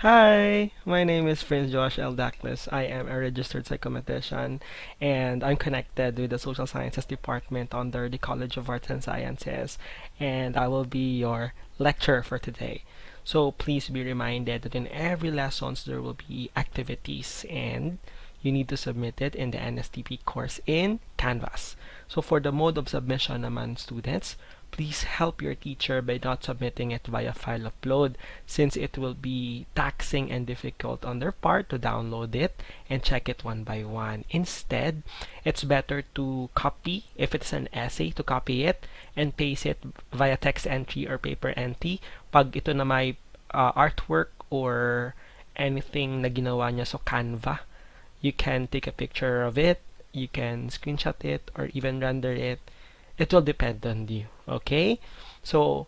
Hi, my name is Prince Josh L. Daclis. I am a registered psychometrician and I'm connected with the Social Sciences Department under the College of Arts and Sciences, and I will be your lecturer for today. So please be reminded that in every lessons there will be activities and you need to submit it in the Nstp course in Canvas. So for the mode of submission naman students, please help your teacher by not submitting it via file upload since it will be taxing and difficult on their part to download it and check it one by one. Instead, it's better to copy, if it's an essay, to copy it and paste it via text entry or paper entry. Pag ito na may artwork or anything na ginawa niya sa Canva, you can take a picture of it, you can screenshot it, or even render it. It will depend on you, okay? So,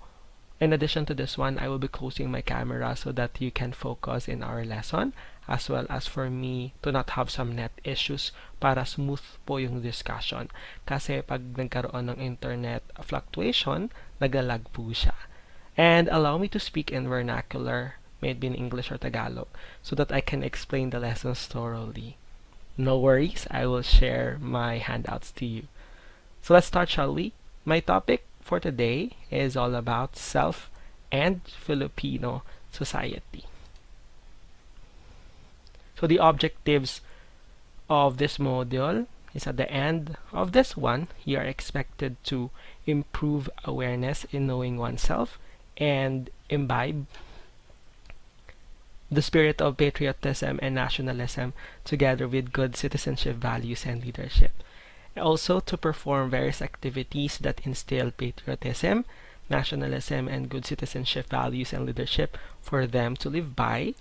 in addition to this one, I will be closing my camera so that you can focus in our lesson, as well as for me to not have some net issues para smooth po yung discussion. Kasi pag nagkaroon ng internet fluctuation, nagalag po siya. And allow me to speak in vernacular, may it be in English or Tagalog, so that I can explain the lessons thoroughly. No worries, I will share my handouts to you. So let's start, shall we? My topic for today is all about self and Filipino society. So the objectives of this module is at the end of this one, you are expected to improve awareness in knowing oneself and imbibe the spirit of patriotism and nationalism together with good citizenship values and leadership. Also, to perform various activities that instill patriotism, nationalism, and good citizenship values and leadership for them to live by,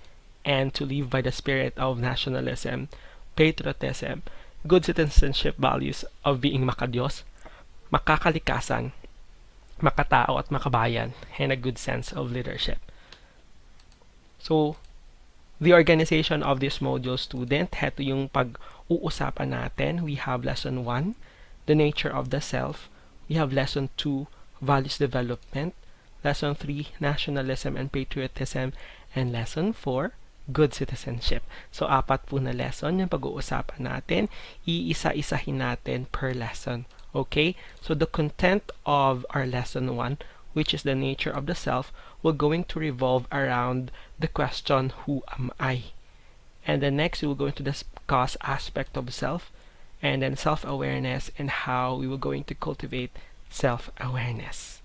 and to live by the spirit of nationalism, patriotism, good citizenship values of being makadiyos, makakalikasan, makatao at makabayan, and a good sense of leadership. So, the organization of this module, student, heto yung pag-uusapan natin. We have lesson 1, the nature of the self. We have lesson 2, values development. Lesson 3, nationalism and patriotism. And lesson 4, good citizenship. So, 4 po na lesson yung pag-uusapan natin. Iisa-isahin natin per lesson. Okay? So, the content of our lesson 1, which is the nature of the self, we're going to revolve around the question, who am I? And then next, we will going to discuss aspect of self, and then self-awareness, and how we will going to cultivate self-awareness.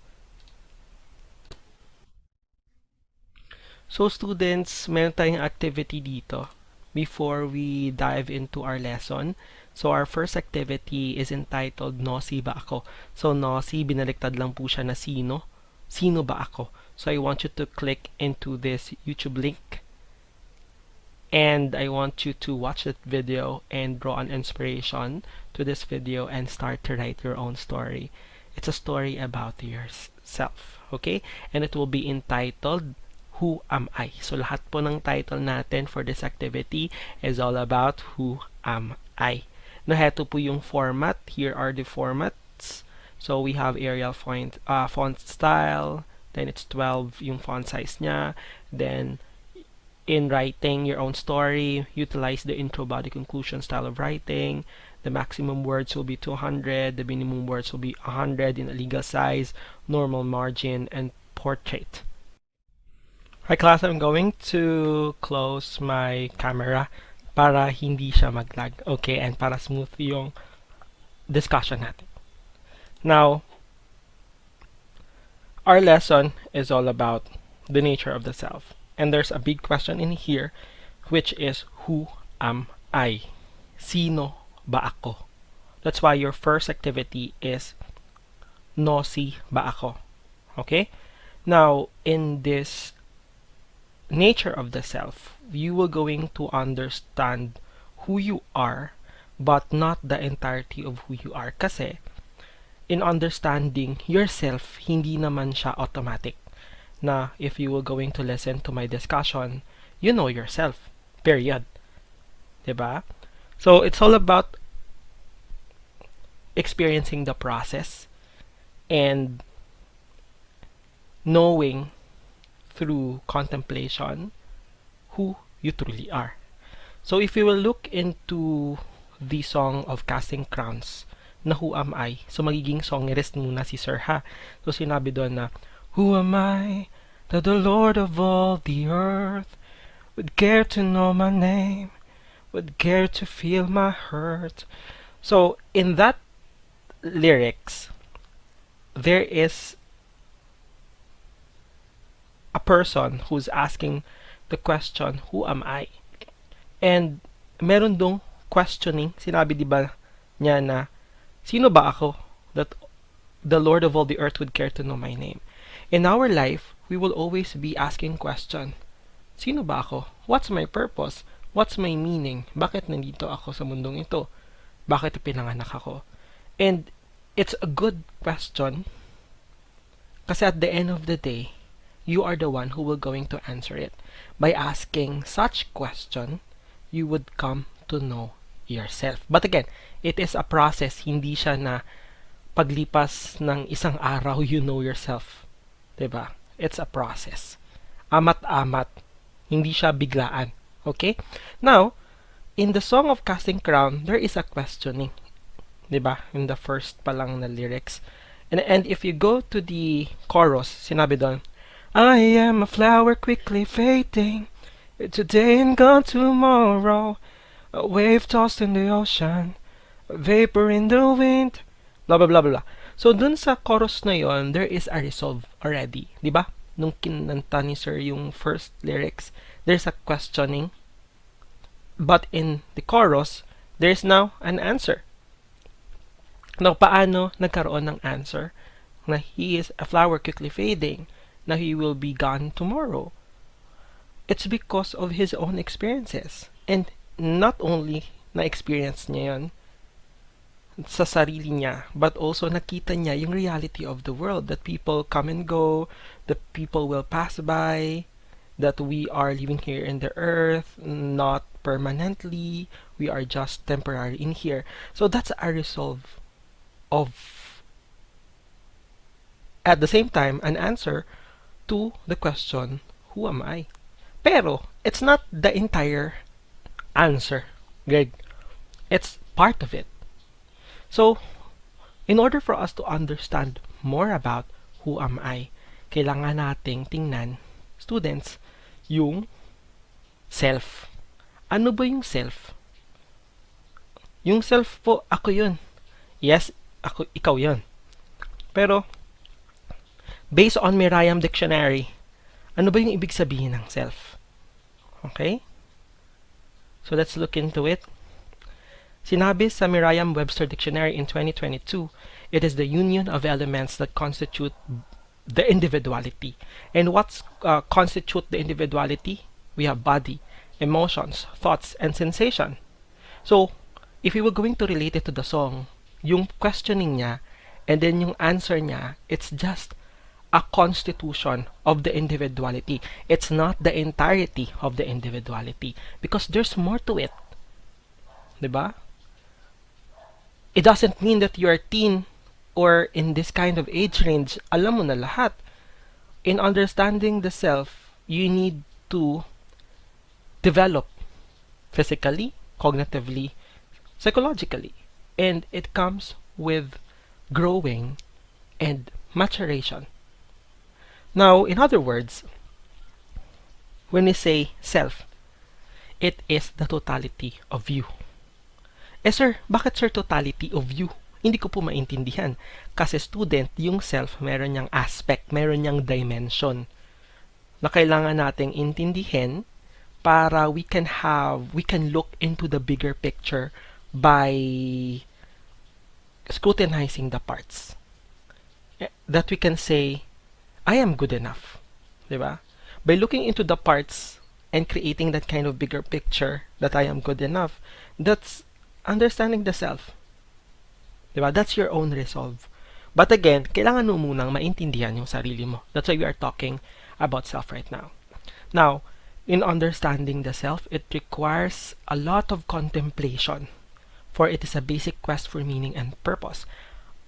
So students, meron tayong activity dito before we dive into our lesson. So our first activity is entitled Nosy ba ako? So Nosy, binaliktad lang po siya na sino. Sino ba ako? So I want you to click into this YouTube link and I want you to watch that video and draw an inspiration to this video and start to write your own story. It's a story about yourself, okay? And it will be entitled Who Am I? So lahat po ng title natin for this activity is all about who am I. Now, heto po yung format. Here are the formats. So we have Arial font style, then it's 12 yung font size niya. Then in writing your own story, utilize the intro, body, conclusion style of writing. The maximum words will be 200, the minimum words will be 100 in a legal size, normal margin, and portrait. Hi class, I'm going to close my camera para hindi siya maglag. Okay, and para smooth yung discussion natin. Now, our lesson is all about the nature of the self. And there's a big question in here, which is, who am I? Sino ba ako? That's why your first activity is, Nosy ba ako? Okay? Now, in this nature of the self, you will going to understand who you are, but not the entirety of who you are. Kasi, in understanding yourself, hindi naman siya automatic. Na if you will going to listen to my discussion, you know yourself. Period. Diba? So, it's all about experiencing the process and knowing through contemplation who you truly are. So if you will look into the song of Casting Crowns, na Who Am I? So magiging songirist muna si Sir ha. So sinabi doon na, Who am I that the Lord of all the earth would care to know my name, would care to feel my hurt. So in that lyrics, there is a person who's asking the question, who am I? And meron dong questioning, sinabi di ba niya na, sino ba ako that the Lord of all the earth would care to know my name? In our life, we will always be asking question, sino ba ako? What's my purpose? What's my meaning? Bakit nandito ako sa mundong ito? Bakit pinanganak ako? And it's a good question kasi at the end of the day, you are the one who will going to answer it. By asking such question, you would come to know yourself. But again, it is a process. Hindi siya na paglipas ng isang araw, you know yourself. Diba? It's a process. Amat-amat. Hindi siya biglaan. Okay? Now, in the song of Casting Crown, there is a questioning. Diba? In the first pa lang na lyrics. And if you go to the chorus, sinabi doon, I am a flower quickly fading, today and gone tomorrow, a wave tossed in the ocean, a vapor in the wind, blah blah blah blah. So dun sa chorus na yon, there is a resolve already, di ba? Nung kinanta ni Sir yung first lyrics, there's a questioning, but in the chorus, there's now an answer. Now, paano nagkaroon ng answer? Na he is a flower quickly fading, na he will be gone tomorrow. It's because of his own experiences. And not only na-experience niya yun sa sarili niya, but also nakita niya yung reality of the world, that people come and go, that people will pass by, that we are living here in the earth, not permanently, we are just temporary in here. So that's a resolve of, at the same time, an answer to the question, who am I? Pero, it's not the entire answer, Greg. It's part of it. So, in order for us to understand more about who am I, kailangan nating tingnan, students, yung self. Ano ba yung self? Yung self po, ako yun. Yes, ikaw yun. Pero, based on Merriam Dictionary, ano ba yung ibig sabihin ng self? Okay? So let's look into it. Sinabi sa Merriam-Webster Dictionary in 2022, it is the union of elements that constitute the individuality. And what's constitute the individuality? We have body, emotions, thoughts, and sensation. So, if we were going to relate it to the song, yung questioning niya, and then yung answer niya, it's just a constitution of the individuality. It's not the entirety of the individuality because there's more to it. Diba? It doesn't mean that you're teen or in this kind of age range, alam mo na lahat. In understanding the self, you need to develop physically, cognitively, psychologically. And it comes with growing and maturation. Now, in other words, when we say self, it is the totality of you. Eh sir, bakit sir totality of you? Hindi ko po maintindihan. Kasi student, yung self, meron niyang aspect, meron niyang dimension na kailangan nating intindihin para we can look into the bigger picture by scrutinizing the parts. That we can say, I am good enough. Diba? By looking into the parts and creating that kind of bigger picture that I am good enough, that's understanding the self. Diba? That's your own resolve. But again, kailangan mo munang maintindihan yung sarili mo. That's why we are talking about self right now. Now, in understanding the self, it requires a lot of contemplation, for it is a basic quest for meaning and purpose.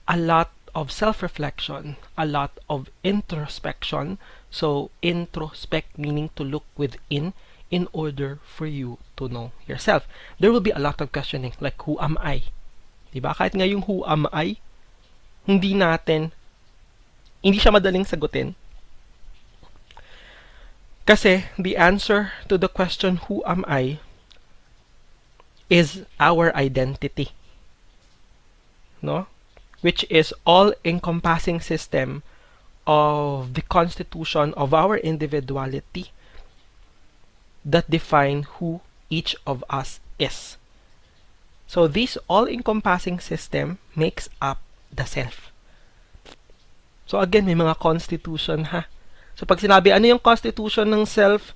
A lot of self-reflection, a lot of introspection. So, introspect meaning to look within. in order for you to know yourself. There will be a lot of questioning, like, who am I? Diba? Kahit nga yung who am I, hindi siya madaling sagutin. Kasi the answer to the question, who am I, is our identity. No? Which is all-encompassing system of the constitution of our individuality that define who each of us is. So this all-encompassing system makes up the self. So again, may mga constitution ha. So pag sinabi, ano yung constitution ng self?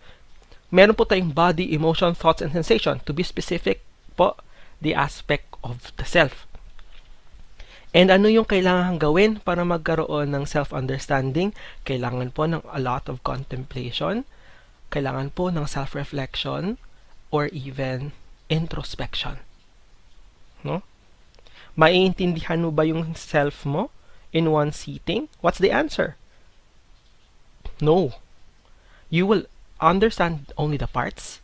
Meron po tayong body, emotion, thoughts, and sensation. To be specific po, the aspect of the self. And ano yung kailangan gawin para magkaroon ng self-understanding? Kailangan po ng a lot of contemplation. Kailangan po ng self-reflection or even introspection. No? Maiintindihan mo ba yung self mo in one sitting? What's the answer? No. You will understand only the parts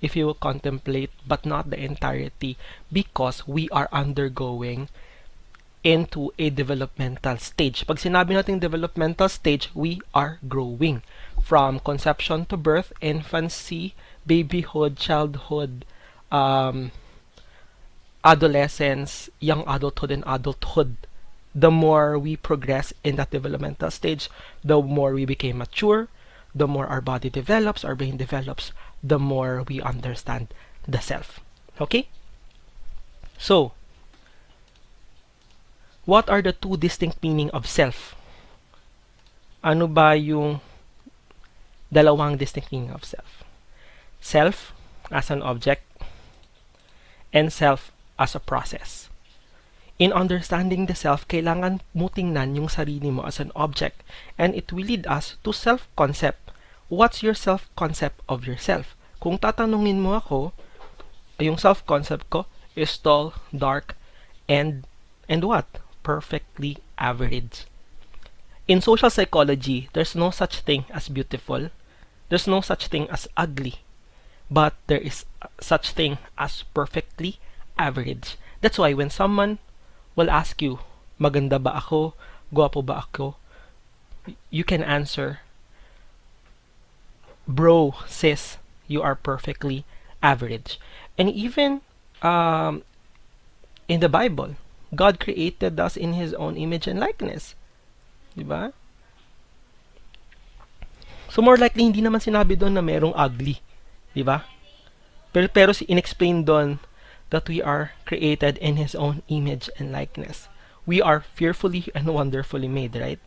if you will contemplate, but not the entirety, because we are undergoing into a developmental stage. Pag sinabi natin developmental stage, we are growing from conception to birth, infancy, babyhood, childhood, adolescence, young adulthood, and adulthood. The more we progress in that developmental stage, the more we become mature, the more our body develops, our brain develops, the more we understand the self. Okay? So, what are the two distinct meaning of self? Ano ba yung dalawang distinct meaning of self? Self as an object and self as a process. In understanding the self, kailangan mo tingnan yung sarili mo as an object, and it will lead us to self-concept. What's your self-concept of yourself? Kung tatanungin mo ako, yung self-concept ko is tall, dark, and what? Perfectly average. In social psychology, there's no such thing as beautiful. There's no such thing as ugly. But there is such thing as perfectly average. That's why when someone will ask you, maganda ba ako? Gwapo ba ako? You can answer, bro, sis, you are perfectly average. And even in the Bible, God created us in His own image and likeness. Diba? So more likely, hindi naman sinabi doon na merong ugly. Diba? Pero in-explain doon that we are created in His own image and likeness. We are fearfully and wonderfully made, right?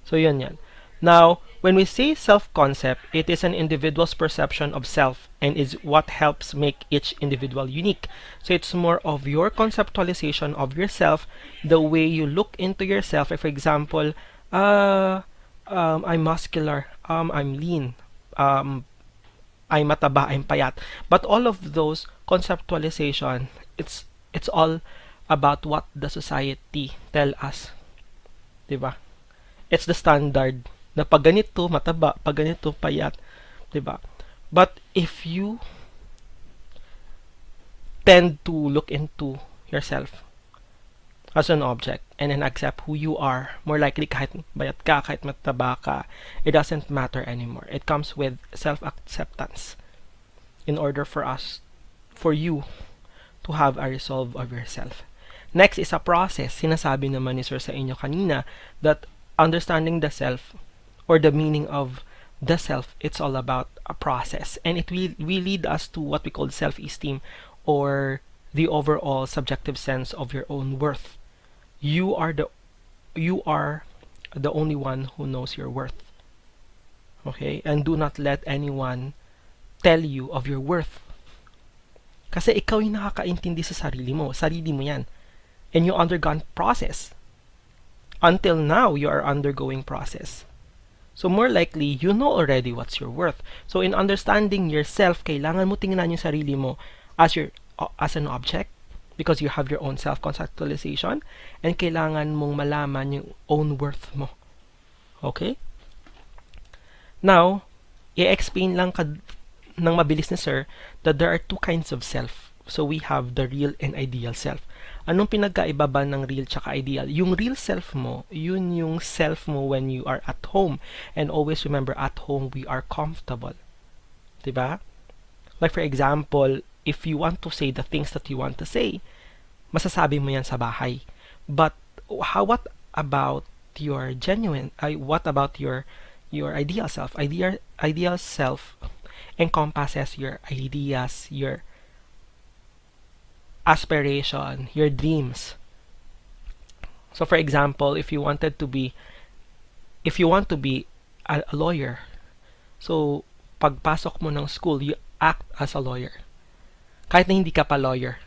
So yun yan. Now, when we say self-concept, it is an individual's perception of self and is what helps make each individual unique. So it's more of your conceptualization of yourself, the way you look into yourself. Like for example, I'm muscular, I'm lean, I'm mataba, I'm payat. But all of those conceptualization, it's all about what the society tell us. Diba? It's the standard na pag ganito mataba, pag ganito payat, 'di ba? But if you tend to look into yourself as an object and then accept who you are, more likely kahit bayat ka, kahit mataba ka, it doesn't matter anymore. It comes with self-acceptance in order for you to have a resolve of yourself. Next is a process. Sinasabi naman ni Sir sa inyo kanina that understanding the self or the meaning of the self, it's all about a process, and it will lead us to what we call self-esteem, or the overall subjective sense of your own worth. You are the only one who knows your worth. Okay? And do not let anyone tell you of your worth. Kasi ikaw yung nakakaintindi sa sarili mo. Sarili mo yan. And you undergone process. Until now, you are undergoing process. So more likely, you know already what's your worth. So in understanding yourself, kailangan mo tingnan yung sarili mo as an object, because you have your own self-conceptualization, and kailangan mong malaman yung own worth mo. Okay? Now, i-explain lang ng mabilis ni Sir that there are two kinds of self. So we have the real and ideal self. Anong pinagkaiba ba ng real tsaka ideal? Yung real self mo, yun yung self mo when you are at home. And always remember, at home, we are comfortable. Diba? Like for example, if you want to say the things that you want to say, masasabi mo yan sa bahay. But what about your genuine, what about your ideal self? Ideal self encompasses your ideas, your aspiration, your dreams. So for example, if you want to be a lawyer, so pagpasok mo ng school, you act as a lawyer. Kahit na hindi ka pa lawyer,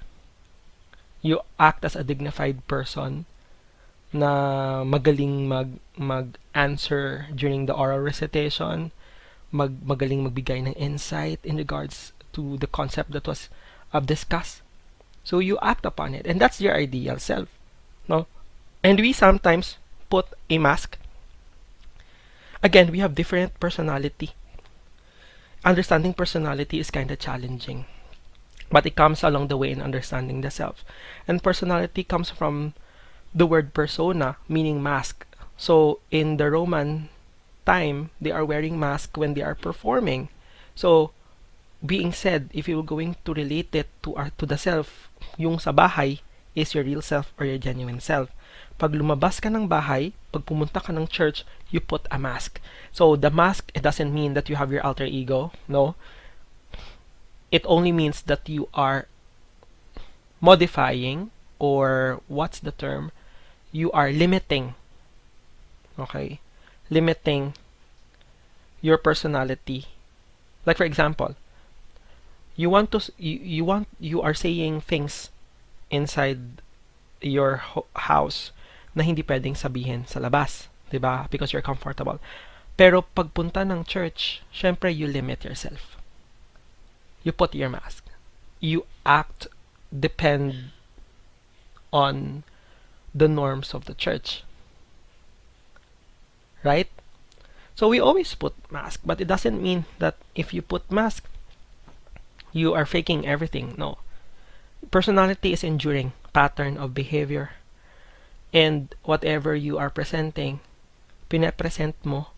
you act as a dignified person na magaling mag-answer during the oral recitation, magaling magbigay ng insight in regards to the concept that was discussed. So you act upon it, and that's your ideal self, no? And we sometimes put a mask. Again, we have different personality. Understanding personality is kind of challenging, but it comes along the way in understanding the self. And personality comes from the word persona, meaning mask. So in the Roman time, they are wearing mask when they are performing. So being said, if you're going to relate it to the self, yung sa bahay is your real self or your genuine self. Pag lumabas ka ng bahay, pag pumunta ka ng church, you put a mask. So the mask, it doesn't mean that you have your alter ego. No. It only means that you are modifying, or what's the term? You are limiting. Okay? Limiting your personality. Like for example, you are saying things inside your house na hindi pwedeng sabihin sa labas, 'di ba? Because you're comfortable. Pero pagpunta ng church, syempre you limit yourself. You put your mask. You act depend on the norms of the church. Right? So we always put mask, but it doesn't mean that if you put mask, you are faking everything. No. Personality is enduring pattern of behavior. And whatever you are presenting, pinapresent mo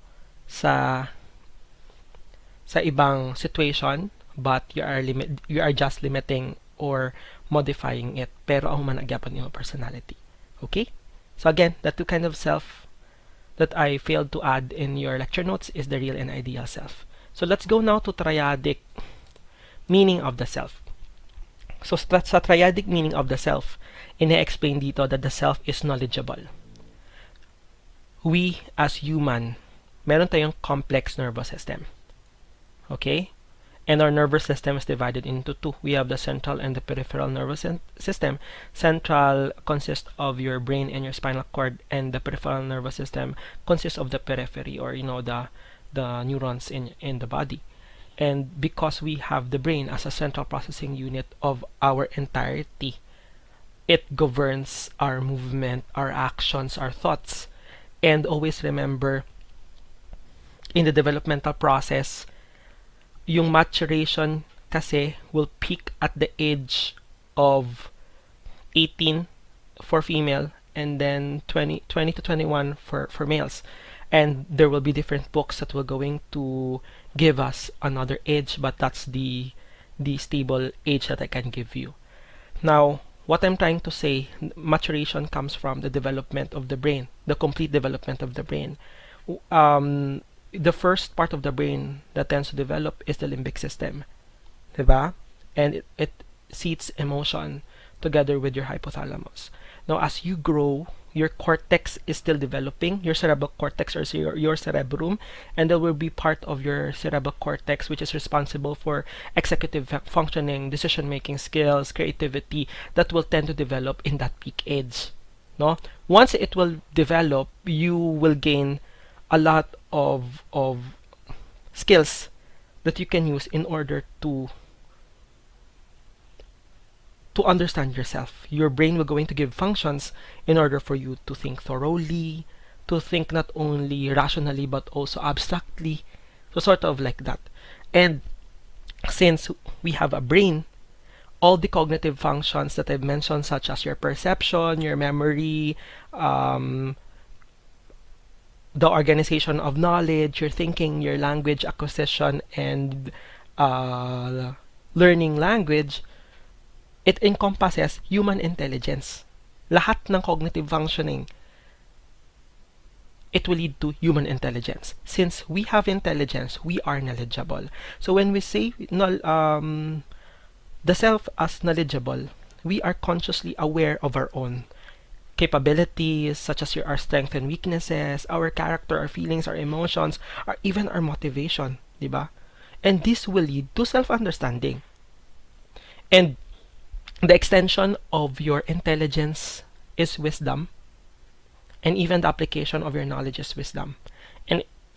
sa ibang situation, but you are just limiting or modifying it. Pero ang managyapan yung personality. Okay? So again, the two kind of self that I failed to add in your lecture notes is the real and ideal self. So let's go now to triadic meaning of the self. So sa triadic meaning of the self, ina-explain dito that the self is knowledgeable. We as human, meron tayong complex nervous system. Okay? And our nervous system is divided into two. We have the central and the peripheral nervous system. Central consists of your brain and your spinal cord, and the peripheral nervous system consists of the periphery, or the neurons in the body. And because we have the brain as a central processing unit of our entirety, it governs our movement, our actions, our thoughts. And always remember, in the developmental process, yung maturation kasi will peak at the age of 18 for female, and then 20 to 21 for males. And there will be different books that will going to give us another age, but that's the stable age that I can give you. Now, what I'm trying to say, maturation comes from the development of the brain, the complete development of the brain. The first part of the brain that tends to develop is the limbic system, diba? And it seats emotion together with your hypothalamus. Now, as you grow, your cortex is still developing, your cerebral cortex, or your cerebrum, and there will be part of your cerebral cortex which is responsible for executive functioning, decision-making skills, creativity, that will tend to develop in that peak age. No? Once it will develop, you will gain a lot of skills that you can use in order to understand yourself. Your brain will going to give functions in order for you to think thoroughly, to think not only rationally but also abstractly, so sort of like that. And since we have a brain, all the cognitive functions that I've mentioned, such as your perception, your memory, um, the organization of knowledge, your thinking, your language acquisition, and uh, learning language, it encompasses human intelligence. Lahat ng cognitive functioning, it will lead to human intelligence. Since we have intelligence, we are knowledgeable. So when we say the self as knowledgeable, we are consciously aware of our own capabilities, such as our strengths and weaknesses, our character, our feelings, our emotions, or even our motivation, diba? And this will lead to self-understanding. And the extension of your intelligence is wisdom, and even the application of your knowledge is wisdom.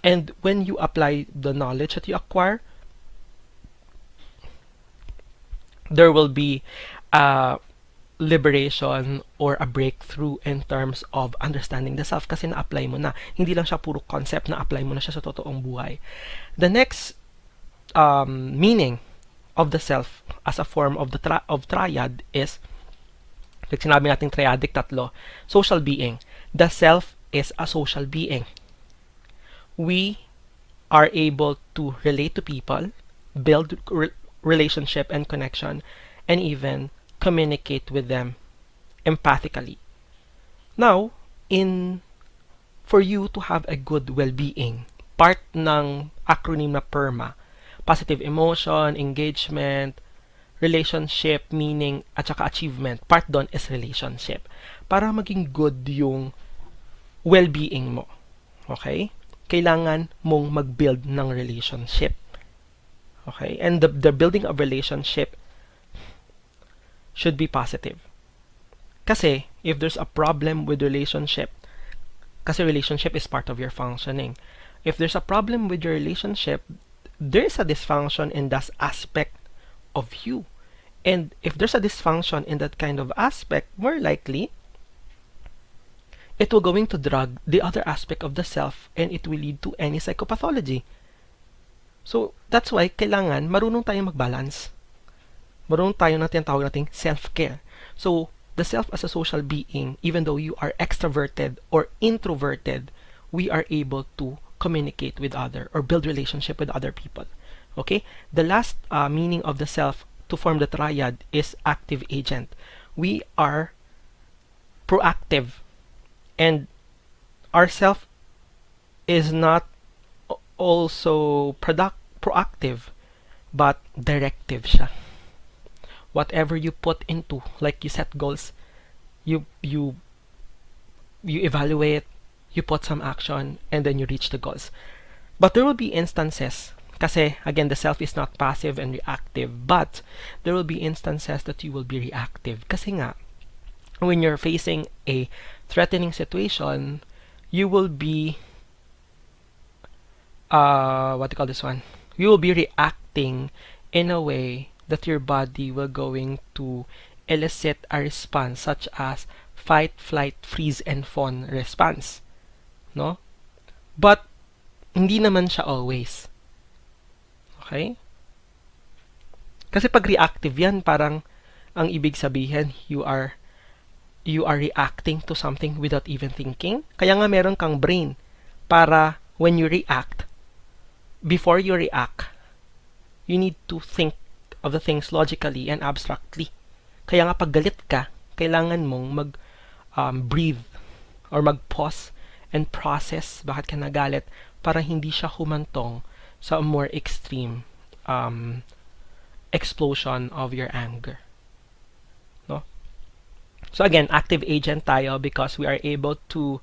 And when you apply the knowledge that you acquire, there will be liberation or a breakthrough in terms of understanding the self kasi na-apply mo na. Hindi lang siya puro concept, na-apply mo na siya sa totoong buhay. The next meaning of the self as a form of the triad is, like sinabi natin triadic, tatlo, social being. The self is a social being. We are able to relate to people, build relationship and connection, and even communicate with them empathically. Now, for you to have a good well-being, part ng acronym na PERMA, positive emotion, engagement, relationship, meaning, at saka achievement, part doon is relationship. Para maging good yung well-being mo. Okay? Kailangan mong mag-build ng relationship. Okay? And the building of relationship should be positive. Kasi, if there's a problem with relationship, kasi relationship is part of your functioning. If there's a problem with your relationship, there's a dysfunction in that aspect of you. And if there's a dysfunction in that kind of aspect, more likely, it will going to drag the other aspect of the self and it will lead to any psychopathology. So, that's why kailangan marunong tayong mag-balance. Marunong tayo na tinatawag nating self-care. So, the self as a social being, even though you are extroverted or introverted, we are able to communicate with other or build relationship with other people. Okay? The last meaning of the self to form the triad is active agent. We are proactive, and our self is not also proactive, but directive siya. Whatever you put into, like you set goals, you evaluate, you put some action, and then you reach the goals. But there will be instances, kasi again, the self is not passive and reactive, but there will be instances that you will be reactive. Kasi nga, when you're facing a threatening situation, you will be what do you call this one? You will be reacting in a way that your body will going to elicit a response such as fight, flight, freeze, and fawn response. No? But hindi naman siya always. Okay? Kasi pag reactive yan, parang ang ibig sabihin, you are reacting to something without even thinking. Kaya nga meron kang brain para when you react, before you react, you need to think of the things logically and abstractly. Kaya nga pag galit ka, kailangan mong breathe or mag-pause and process bakit ka nagalit para hindi siya humantong sa more extreme explosion of your anger. No? So again, active agent tayo because we are able to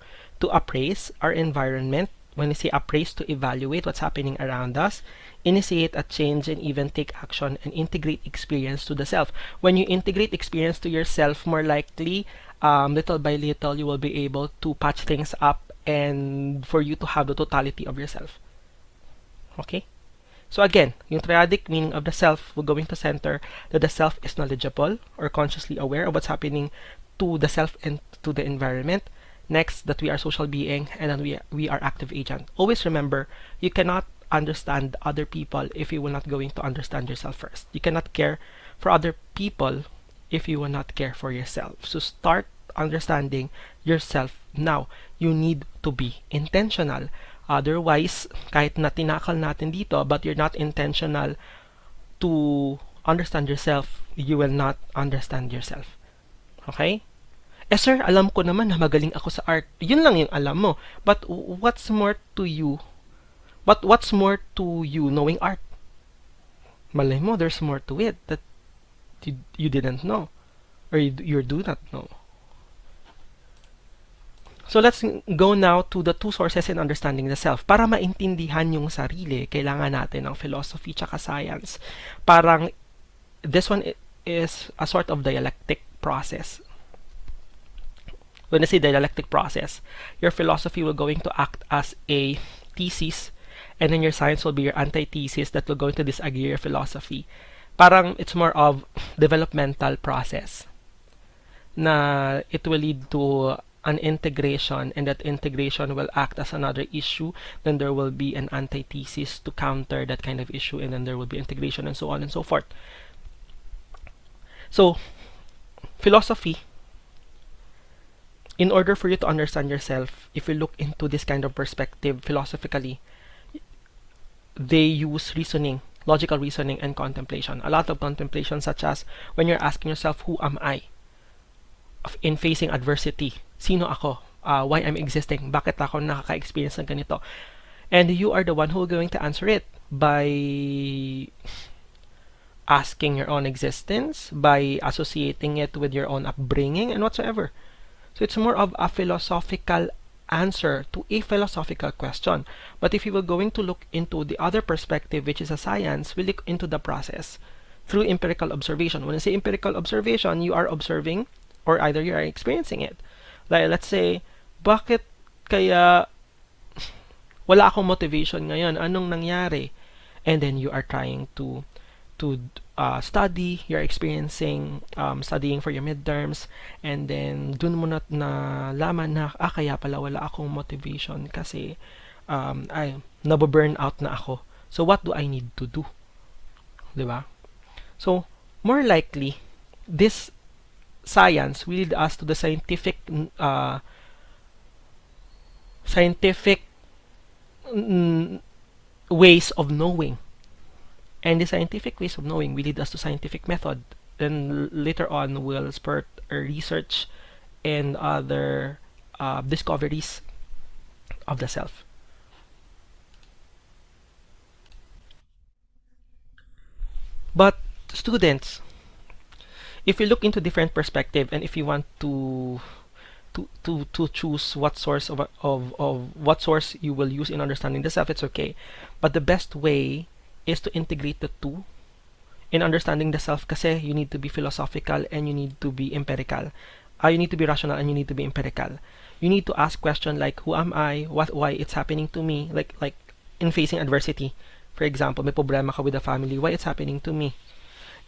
appraise our environment. When we say appraise, to evaluate what's happening around us, initiate a change, and even take action and integrate experience to the self. When you integrate experience to yourself, more likely, little by little, you will be able to patch things up and for you to have the totality of yourself. Okay? So again, yung triadic meaning of the self, we're going to center that the self is knowledgeable or consciously aware of what's happening to the self and to the environment. Next, that we are social being, and then we are active agent. Always remember, you cannot understand other people if you will not going to understand yourself first. You cannot care for other people if you will not care for yourself. So start understanding yourself now. You need to be intentional. Otherwise, kahit na tinakal natin dito, but you're not intentional to understand yourself, you will not understand yourself. Okay? Eh sir, alam ko naman na magaling ako sa art. Yun lang yung alam mo. But what's more to you? But what's more to you knowing art? Malay mo, there's more to it that you didn't know. Or you do not know. So let's go now to the two sources in understanding the self. Para maintindihan yung sarili, kailangan natin ng philosophy tsaka science. Parang this one is a sort of dialectic process. When I say dialectic process, your philosophy will going to act as a thesis, and then your science will be your antithesis that will going to disagree your philosophy. Parang it's more of developmental process na it will lead to an integration, and that integration will act as another issue. Then there will be an antithesis to counter that kind of issue, and then there will be integration, and so on and so forth. So philosophy, in order for you to understand yourself, if you look into this kind of perspective philosophically, they use reasoning, logical reasoning, and contemplation. A lot of contemplation, such as when you're asking yourself, who am I? In facing adversity, sino ako? Why I'm existing? Bakit ako nakaka-experience ng ganito? And you are the one who is going to answer it by asking your own existence, by associating it with your own upbringing, and whatsoever. So it's more of a philosophical answer to a philosophical question. But if you were going to look into the other perspective, which is a science, we look into the process through empirical observation. When I say empirical observation, you are observing, or either you are experiencing it. Like, let's say, bakit kaya wala akong motivation ngayon? Anong nangyari? And then you are trying to study, you're experiencing studying for your midterms, and then dun mo na nalaman na kaya pala wala akong motivation kasi ay nababurn out na ako. So what do I need to do? Diba? So more likely this science will lead us to the scientific ways of knowing. And the scientific ways of knowing will lead us to scientific method. Then later on, we'll spurt research and other discoveries of the self. But students, if you look into different perspective, and if you want to choose what source of what source you will use in understanding the self, it's okay. But the best way is to integrate the two in understanding the self, kasi you need to be philosophical and you need to be empirical. You need to be rational and you need to be empirical. You need to ask question like, who am I? Why it's happening to me? Like in facing adversity. For example, may problema ka with the family. Why it's happening to me?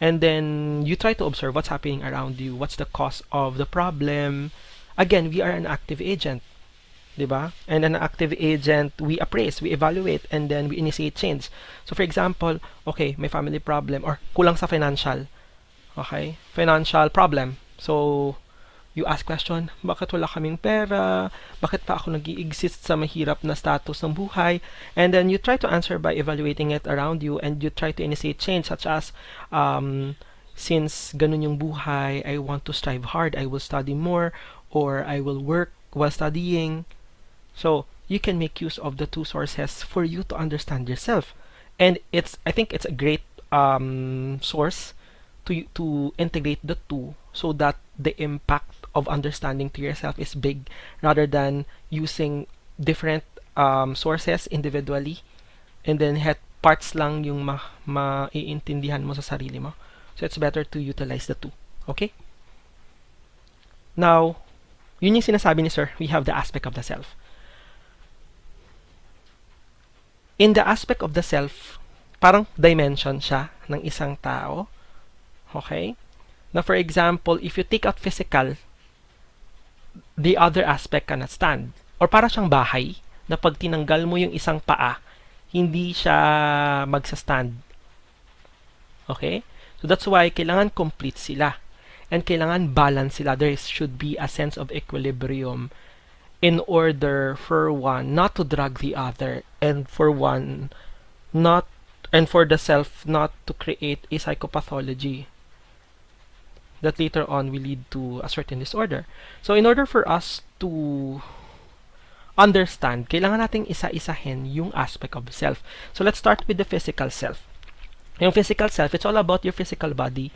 And then you try to observe what's happening around you. What's the cause of the problem? Again, we are an active agent. Diba? And an active agent, we appraise, we evaluate, and then we initiate change. So for example, okay, may family problem or kulang sa financial. Okay? Financial problem. So you ask question, bakit wala kaming pera? Bakit pa ako nag-i-exist sa mahirap na status ng buhay? And then you try to answer by evaluating it around you, and you try to initiate change, such as since ganun yung buhay, I want to strive hard, I will study more, or I will work while studying. So you can make use of the two sources for you to understand yourself, and I think it's a great source to integrate the two, so that the impact of understanding to yourself is big, rather than using different sources individually, and then parts lang yung maiintindihan mo sa sarili mo. So it's better to utilize the two. Okay? Now, yun yung sinasabi ni sir, we have the aspect of the self. In the aspect of the self, parang dimension siya ng isang tao. Okay? Now, for example, if you take out physical, the other aspect cannot stand. Or para siyang bahay, na pag tinanggal mo yung isang paa, hindi siya magsa-stand. Okay? So that's why kailangan complete sila. And kailangan balance sila. There should be a sense of equilibrium in order for one not to drag the other, and for one not, and for the self not to create a psychopathology that later on will lead to a certain disorder. So in order for us to understand, kailangan nating isa-isahin yung aspect of self. So let's start with the physical self. Yung physical self, it's all about your physical body.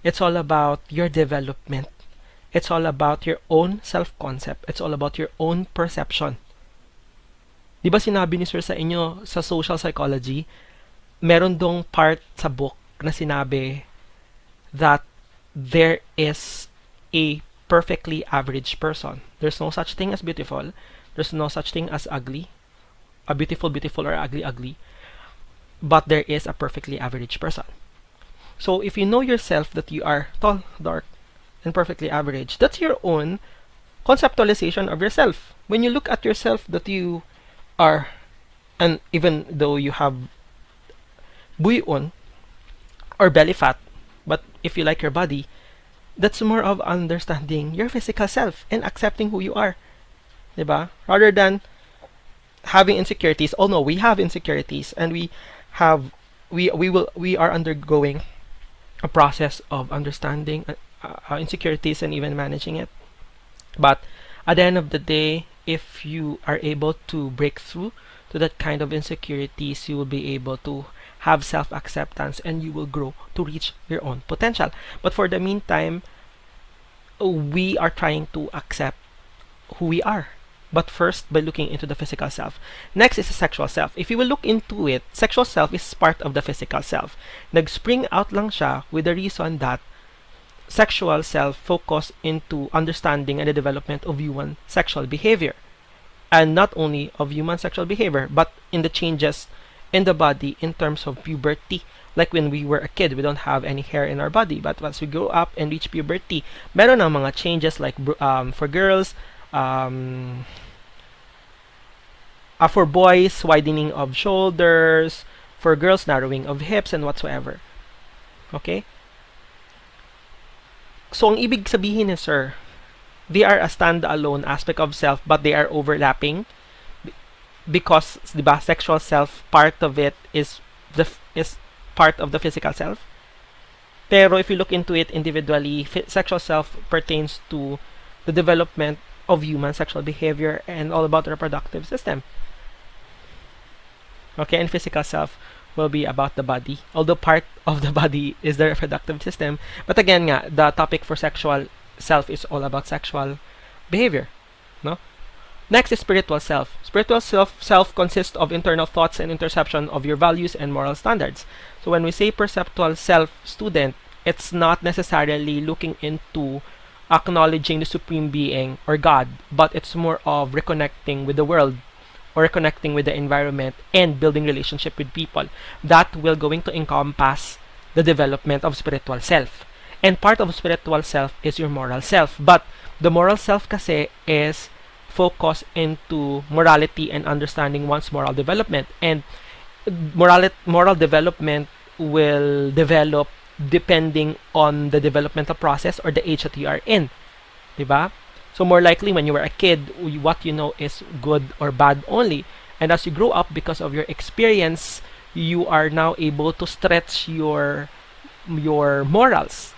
It's all about your development. It's all about your own self-concept. It's all about your own perception. Di ba sinabi ni Sir sa inyo sa social psychology, meron dong part sa book na sinabi that there is a perfectly average person. There's no such thing as beautiful. There's no such thing as ugly. A beautiful, beautiful, or ugly, ugly. But there is a perfectly average person. So if you know yourself that you are tall, dark, and perfectly average, that's your own conceptualization of yourself. When you look at yourself that you are, and even though you have buy-on or belly fat, but if you like your body, that's more of understanding your physical self and accepting who you are. Diba? Rather than having insecurities. Oh no, we have insecurities, and we are undergoing a process of understanding insecurities and even managing it. But at the end of the day, if you are able to break through to that kind of insecurities, you will be able to have self-acceptance, and you will grow to reach your own potential. But for the meantime, we are trying to accept who we are. But first, by looking into the physical self. Next is the sexual self. If you will look into it, sexual self is part of the physical self. Nag-spring out lang siya with the reason that sexual self focus into understanding and the development of human sexual behavior. And not only of human sexual behavior, but in the changes in the body in terms of puberty. Like when we were a kid, we don't have any hair in our body. But once we grow up and reach puberty, meron ng mga changes like for girls, for boys, widening of shoulders, for girls, narrowing of hips and whatsoever. Okay? So, ang ibig sabihin ni Sir, they are a stand-alone aspect of self, but they are overlapping because, diba, sexual self, part of it is part of the physical self. Pero if you look into it individually, sexual self pertains to the development of human sexual behavior and all about the reproductive system. Okay, and physical self will be about the body, although part of the body is the reproductive system. But again nga, the topic for sexual self is all about sexual behavior. No? Next is spiritual self. Spiritual self consists of internal thoughts and interception of your values and moral standards. So when we say perceptual self, student, it's not necessarily looking into acknowledging the supreme being or God, but it's more of reconnecting with the world or reconnecting with the environment and building relationship with people. That will going to encompass the development of spiritual self. And part of spiritual self is your moral self. But the moral self kasi is focus into morality and understanding one's moral development. And moral development will develop depending on the developmental process or the age that you are in. Diba? So more likely when you were a kid, what you know is good or bad only. And as you grow up, because of your experience, you are now able to stretch your morals.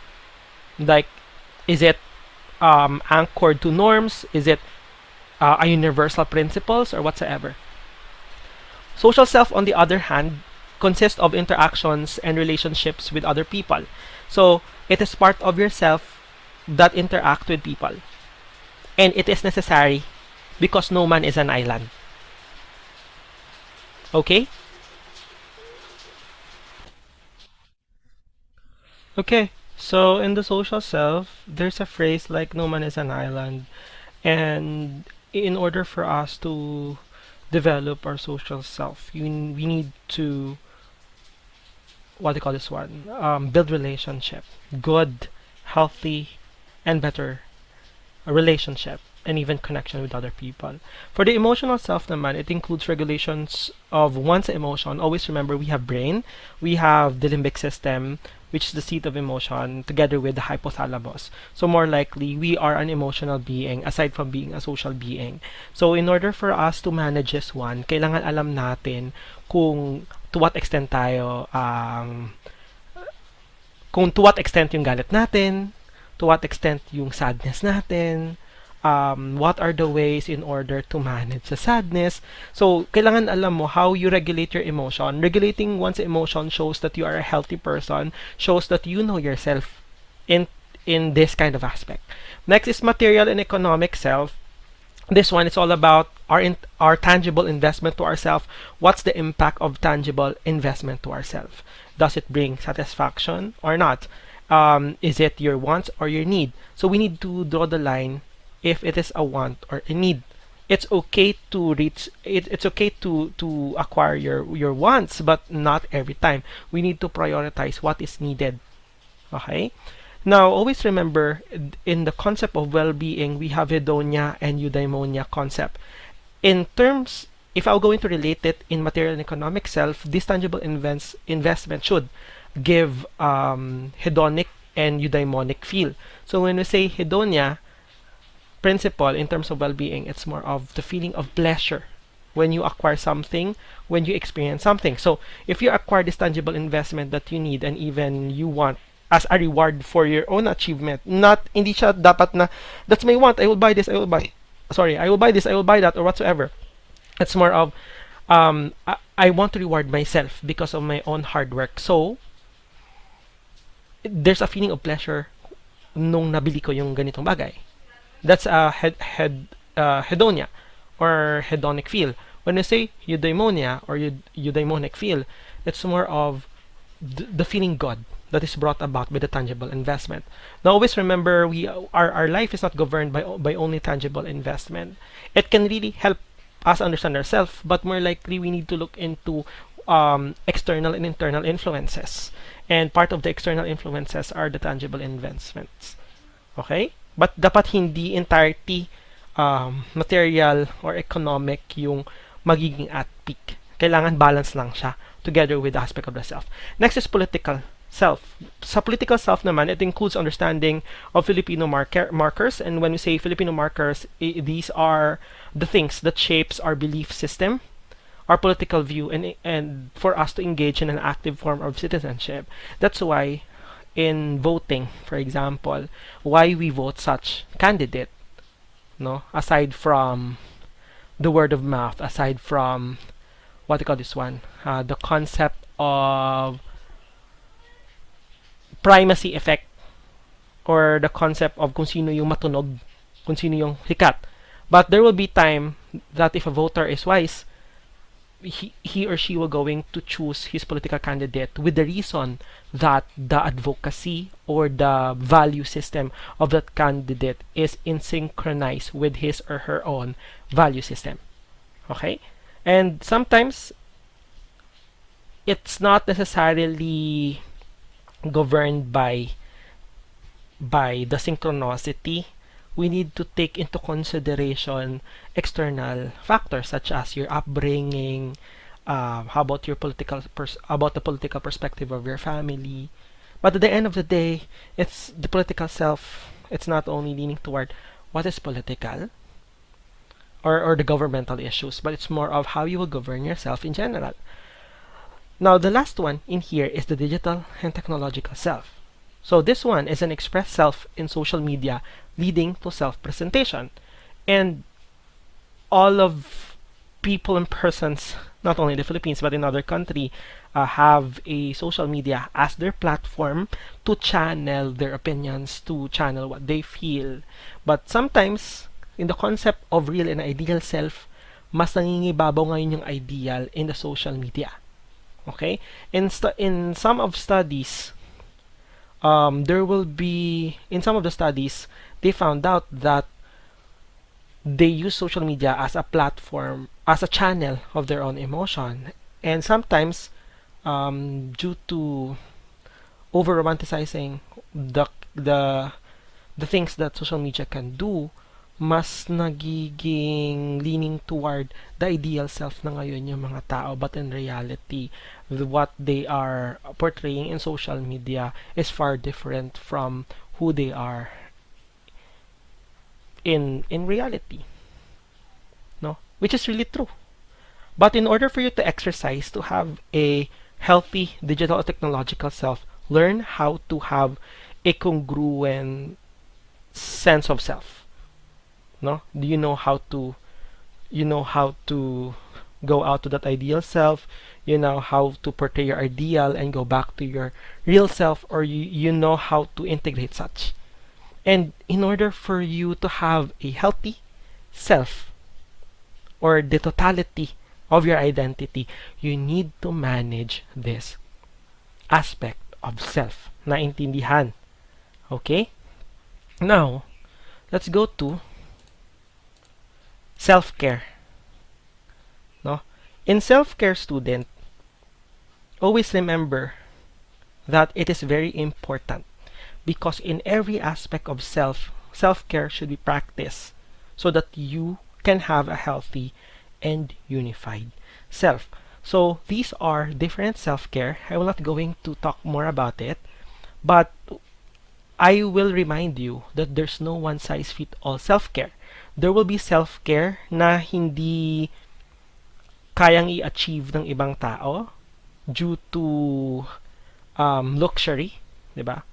Like, is it anchored to norms? Is it a universal principles or whatsoever? Social self, on the other hand, consists of interactions and relationships with other people. So it is part of yourself that interact with people. And it is necessary because no man is an island. Okay? Okay, so in the social self, there's a phrase like no man is an island. And in order for us to develop our social self, we need to, what do you call this one? Build relationship. Good, healthy, and better relationship. and even connection with other people. For the emotional self naman, it includes regulations of one's emotion. Always remember we have brain, we have the limbic system, which is the seat of emotion, together with the hypothalamus. So more likely, we are an emotional being aside from being a social being. So in order for us to manage this one, kailangan alam natin kung to what extent tayo kung to what extent yung galit natin, to what extent yung sadness natin, what are the ways in order to manage the sadness. So, kailangan alam mo how you regulate your emotion. Regulating one's emotion shows that you are a healthy person, shows that you know yourself in in this kind of aspect. Next is material and economic self. This one is all about our tangible investment to ourselves. What's the impact of tangible investment to ourselves? Does it bring satisfaction or not? Is it your wants or your need? So we need to draw the line if it is a want or a need. It's okay to reach it's okay to acquire your wants, but not every time. We need to prioritize what is needed. Okay? Now, always remember, in the concept of well-being, we have hedonia and eudaimonia concept. In terms, if I'm going to relate it in material and economic self, this tangible investment should give hedonic and eudaimonic feel. So when we say hedonia, principle in terms of well-being, it's more of the feeling of pleasure when you acquire something, when you experience something. So if you acquire this tangible investment that you need and even you want as a reward for your own achievement, not hindi siya dapat na that's my want, I will buy this, I will buy I will buy this, I will buy that, or whatsoever. It's more of I want to reward myself because of my own hard work. So there's a feeling of pleasure nung nabili ko yung ganitong bagay. That's a hedonia or hedonic feel. When I say eudaimonia or eudaimonic feel, it's more of the feeling good that is brought about by the tangible investment. Now, always remember, our life is not governed by only tangible investment. It can really help us understand ourselves, but more likely we need to look into external and internal influences. And part of the external influences are the tangible investments. Okay? But dapat hindi entirety material or economic yung magiging at peak. Kailangan balance lang siya together with the aspect of the self. Next is political self. Sa political self naman, it includes understanding of Filipino markers. And when we say Filipino markers, these are the things that shapes our belief system, our political view, and for us to engage in an active form of citizenship. That's why in voting, for example, why we vote such candidate, no? Aside from the word of mouth, aside from what do you call this one, the concept of primacy effect, or the concept of kung sino yung matunog, kung sino yung sikat. But there will be time that if a voter is wise, he or she will going to choose his political candidate with the reason that the advocacy or the value system of that candidate is in synchronized with his or her own value system. Okay? And sometimes it's not necessarily governed by the synchronicity. We need to take into consideration external factors such as your upbringing, how about your about the political perspective of your family. But at the end of the day, it's the political self. It's not only leaning toward what is political or the governmental issues, but it's more of how you will govern yourself in general. Now, the last one in here is the digital and technological self. So this one is an expressed self in social media leading to self-presentation. And all of people and persons, not only in the Philippines but in other country, have a social media as their platform to channel their opinions, to channel what they feel. But sometimes, in the concept of real and ideal self, mas nangingibabaw ngayon yung ideal in the social media. Okay? In some of studies, there will be, in some of the studies, they found out that they use social media as a platform, as a channel of their own emotion. And sometimes, due to over-romanticizing the things that social media can do, mas nagiging leaning toward the ideal self na ngayon yung mga tao, but in reality what they are portraying in social media is far different from who they are in reality, no, which is really true. But in order for you to exercise to have a healthy digital or technological self, learn how to have a congruent sense of self, no, do you know how to go out to that ideal self, you know how to portray your ideal and go back to your real self, or you know how to integrate such. And in order for you to have a healthy self or the totality of your identity, you need to manage this aspect of self. Naintindihan? Okay? Now, let's go to self-care. No? In self-care, student, always remember that it is very important, because in every aspect of self-care should be practiced so that you can have a healthy and unified self. So these are different self-care. I will not going to talk more about it, but I will remind you that there's no one size fit all self-care. There will be self-care na hindi kayang i-achieve ng ibang tao due to luxury, 'di ba?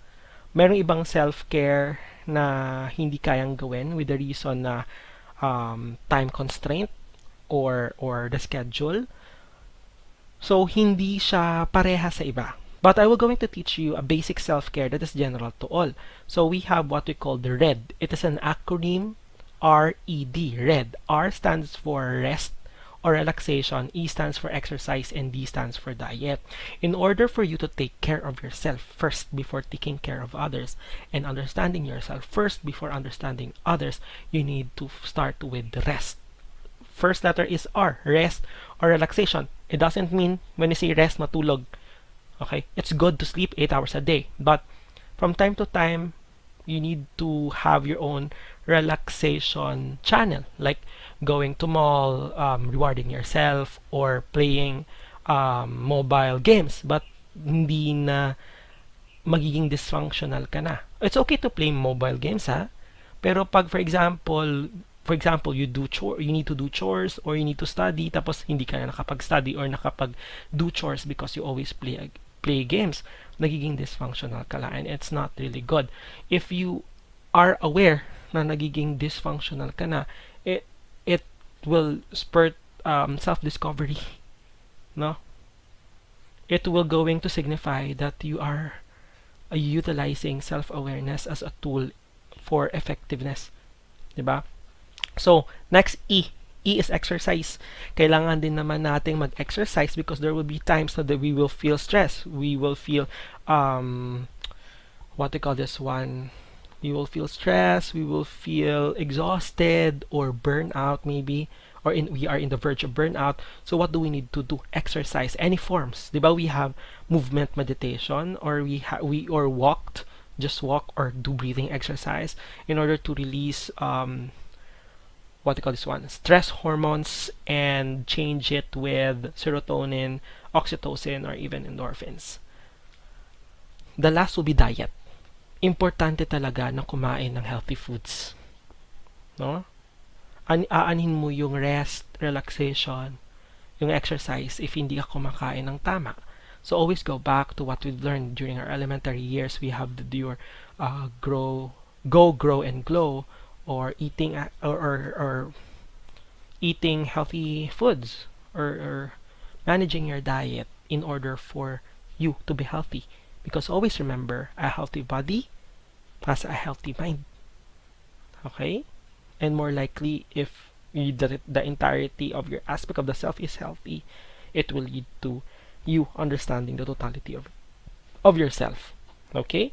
Merong ibang self-care na hindi kayang gawin with the reason na time constraint or the schedule. So hindi siya pareha sa iba. But I will going to teach you a basic self-care that is general to all. So we have what we call the RED. It is an acronym, RED. RED. R stands for rest or relaxation, E stands for exercise, and D stands for diet. In order for you to take care of yourself first before taking care of others, and understanding yourself first before understanding others, you need to start with the rest. First letter is R, rest or relaxation. It doesn't mean when you say rest, matulog. Okay? It's good to sleep 8 hours a day, but from time to time, you need to have your own relaxation channel, like going to mall, rewarding yourself, or playing mobile games, but hindi na magiging dysfunctional ka na. It's okay to play mobile games, ha? Pero pag for example, you need to do chores or you need to study, tapos hindi ka na nakapag-study or nakapag-do chores because you always play games, nagiging dysfunctional ka lang, and it's not really good. If you are aware na nagiging dysfunctional ka na, it will spurt self-discovery, no? It will going to signify that you are utilizing self-awareness as a tool for effectiveness, diba? So next, E. E is exercise. Kailangan din naman nating mag-exercise because there will be times that we will feel stress. We will feel what they call this one. We will feel stress. We will feel exhausted or burnout maybe, or we are in the verge of burnout. So what do we need to do? Exercise, any forms. Diba we have movement meditation, or we walked, just walk or do breathing exercise in order to release what they call this one, stress hormones, and change it with serotonin, oxytocin, or even endorphins. The last will be diet. Importante talaga na kumain ng healthy foods, no? Aanhin mo yung rest, relaxation, yung exercise if hindi ka kumakain ng tama. So always go back to what we've learned during our elementary years. We have your grow, and glow, or eating or eating healthy foods, or managing your diet in order for you to be healthy. Because always remember, a healthy body has a healthy mind. Okay? And more likely, if the entirety of your aspect of the self is healthy, it will lead to you understanding the totality of yourself. Okay?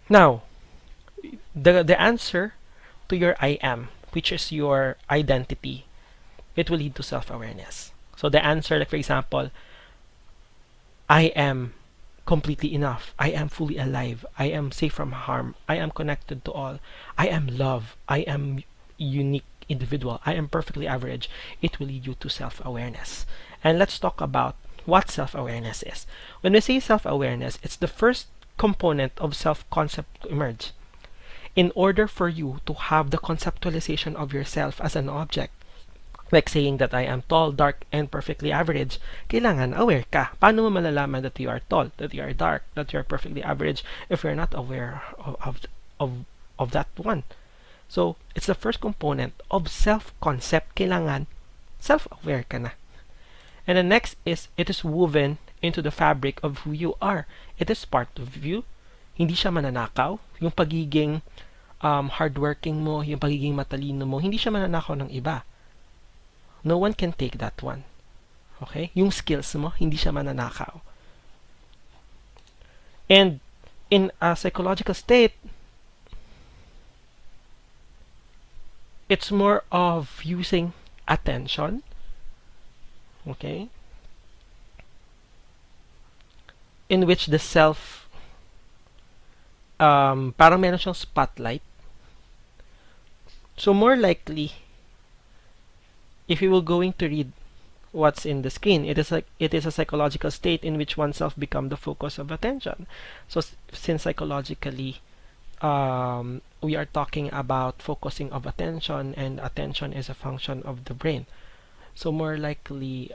Now, the answer to your I am, which is your identity, it will lead to self-awareness. So the answer, like for example, I am completely enough. I am fully alive. I am safe from harm. I am connected to all. I am love. I am unique individual. I am perfectly average. It will lead you to self-awareness. And let's talk about what self-awareness is. When we say self-awareness, it's the first component of self-concept to emerge. In order for you to have the conceptualization of yourself as an object, like saying that I am tall, dark, and perfectly average, kailangan aware ka. Paano mo malalaman that you are tall, that you are dark, that you are perfectly average if you're not aware of that one? So, it's the first component of self-concept. Kailangan self-aware ka na. And the next is, it is woven into the fabric of who you are. It is part of you. Hindi siya mananakaw. Yung pagiging hardworking mo, yung pagiging matalino mo, hindi siya mananakaw ng iba. No one can take that one. Okay? Yung skills mo, hindi siya mananakaw. And in a psychological state, it's more of using attention. Okay? In which the self, parang meron siyang spotlight. So more likely, if you will going to read what's in the screen, it is a psychological state in which oneself become the focus of attention. So since psychologically, we are talking about focusing of attention, and attention is a function of the brain. So more likely,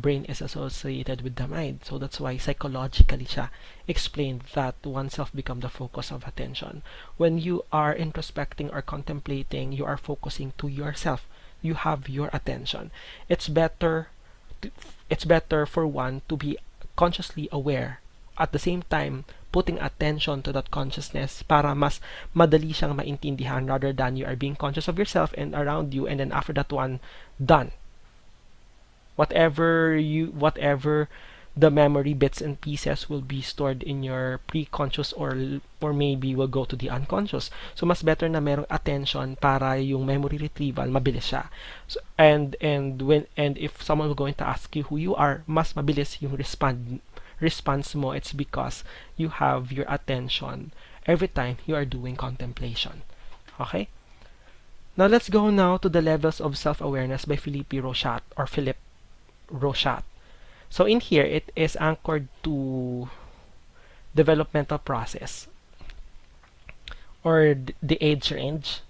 brain is associated with the mind. So that's why psychologically siya explained that oneself become the focus of attention. When you are introspecting or contemplating, you are focusing to yourself. You have your attention. It's better for one to be consciously aware, at the same time putting attention to that consciousness para mas madali siyang maintindihan, rather than you are being conscious of yourself and around you, and then after that one done, whatever the memory bits and pieces will be stored in your pre-conscious, or maybe will go to the unconscious. So mas better na merong attention para yung memory retrieval mabilis siya. So, and if someone will going to ask you who you are, mas mabilis yung response mo. It's because you have your attention every time you are doing contemplation. Okay? Now let's go now to the levels of self-awareness by Philip Rochat. So in here, it is anchored to developmental process or the age range.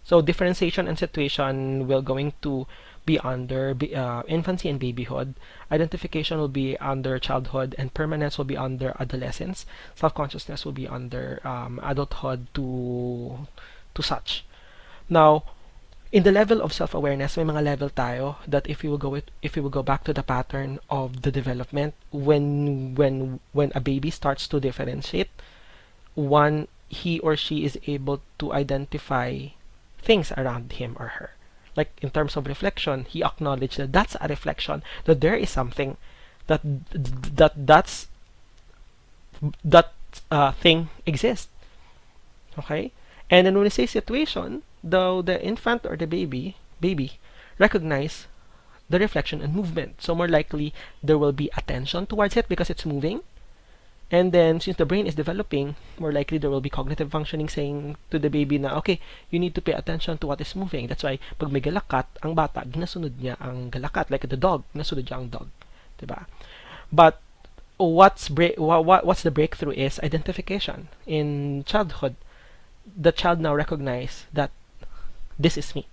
So differentiation and situation will going to be under infancy and babyhood. Identification will be under childhood, and permanence will be under adolescence. Self-consciousness will be under adulthood to such. Now, in the level of self-awareness, may mga level tayo that if we will go back to the pattern of the development, when a baby starts to differentiate, he or she is able to identify things around him or her. Like in terms of reflection, he acknowledged that that's a reflection, that there is something that thing exists. Okay? And then when we say situation, though the infant or the baby recognize the reflection and movement. So more likely there will be attention towards it because it's moving. And then since the brain is developing, more likely there will be cognitive functioning saying to the baby na, okay, you need to pay attention to what is moving. That's why pag may galakat, ang bata, ginasunod niya ang galakat. Like the dog, ginasunod niya ang dog. Diba? But what's the breakthrough is identification. In childhood, the child now recognize that this is me.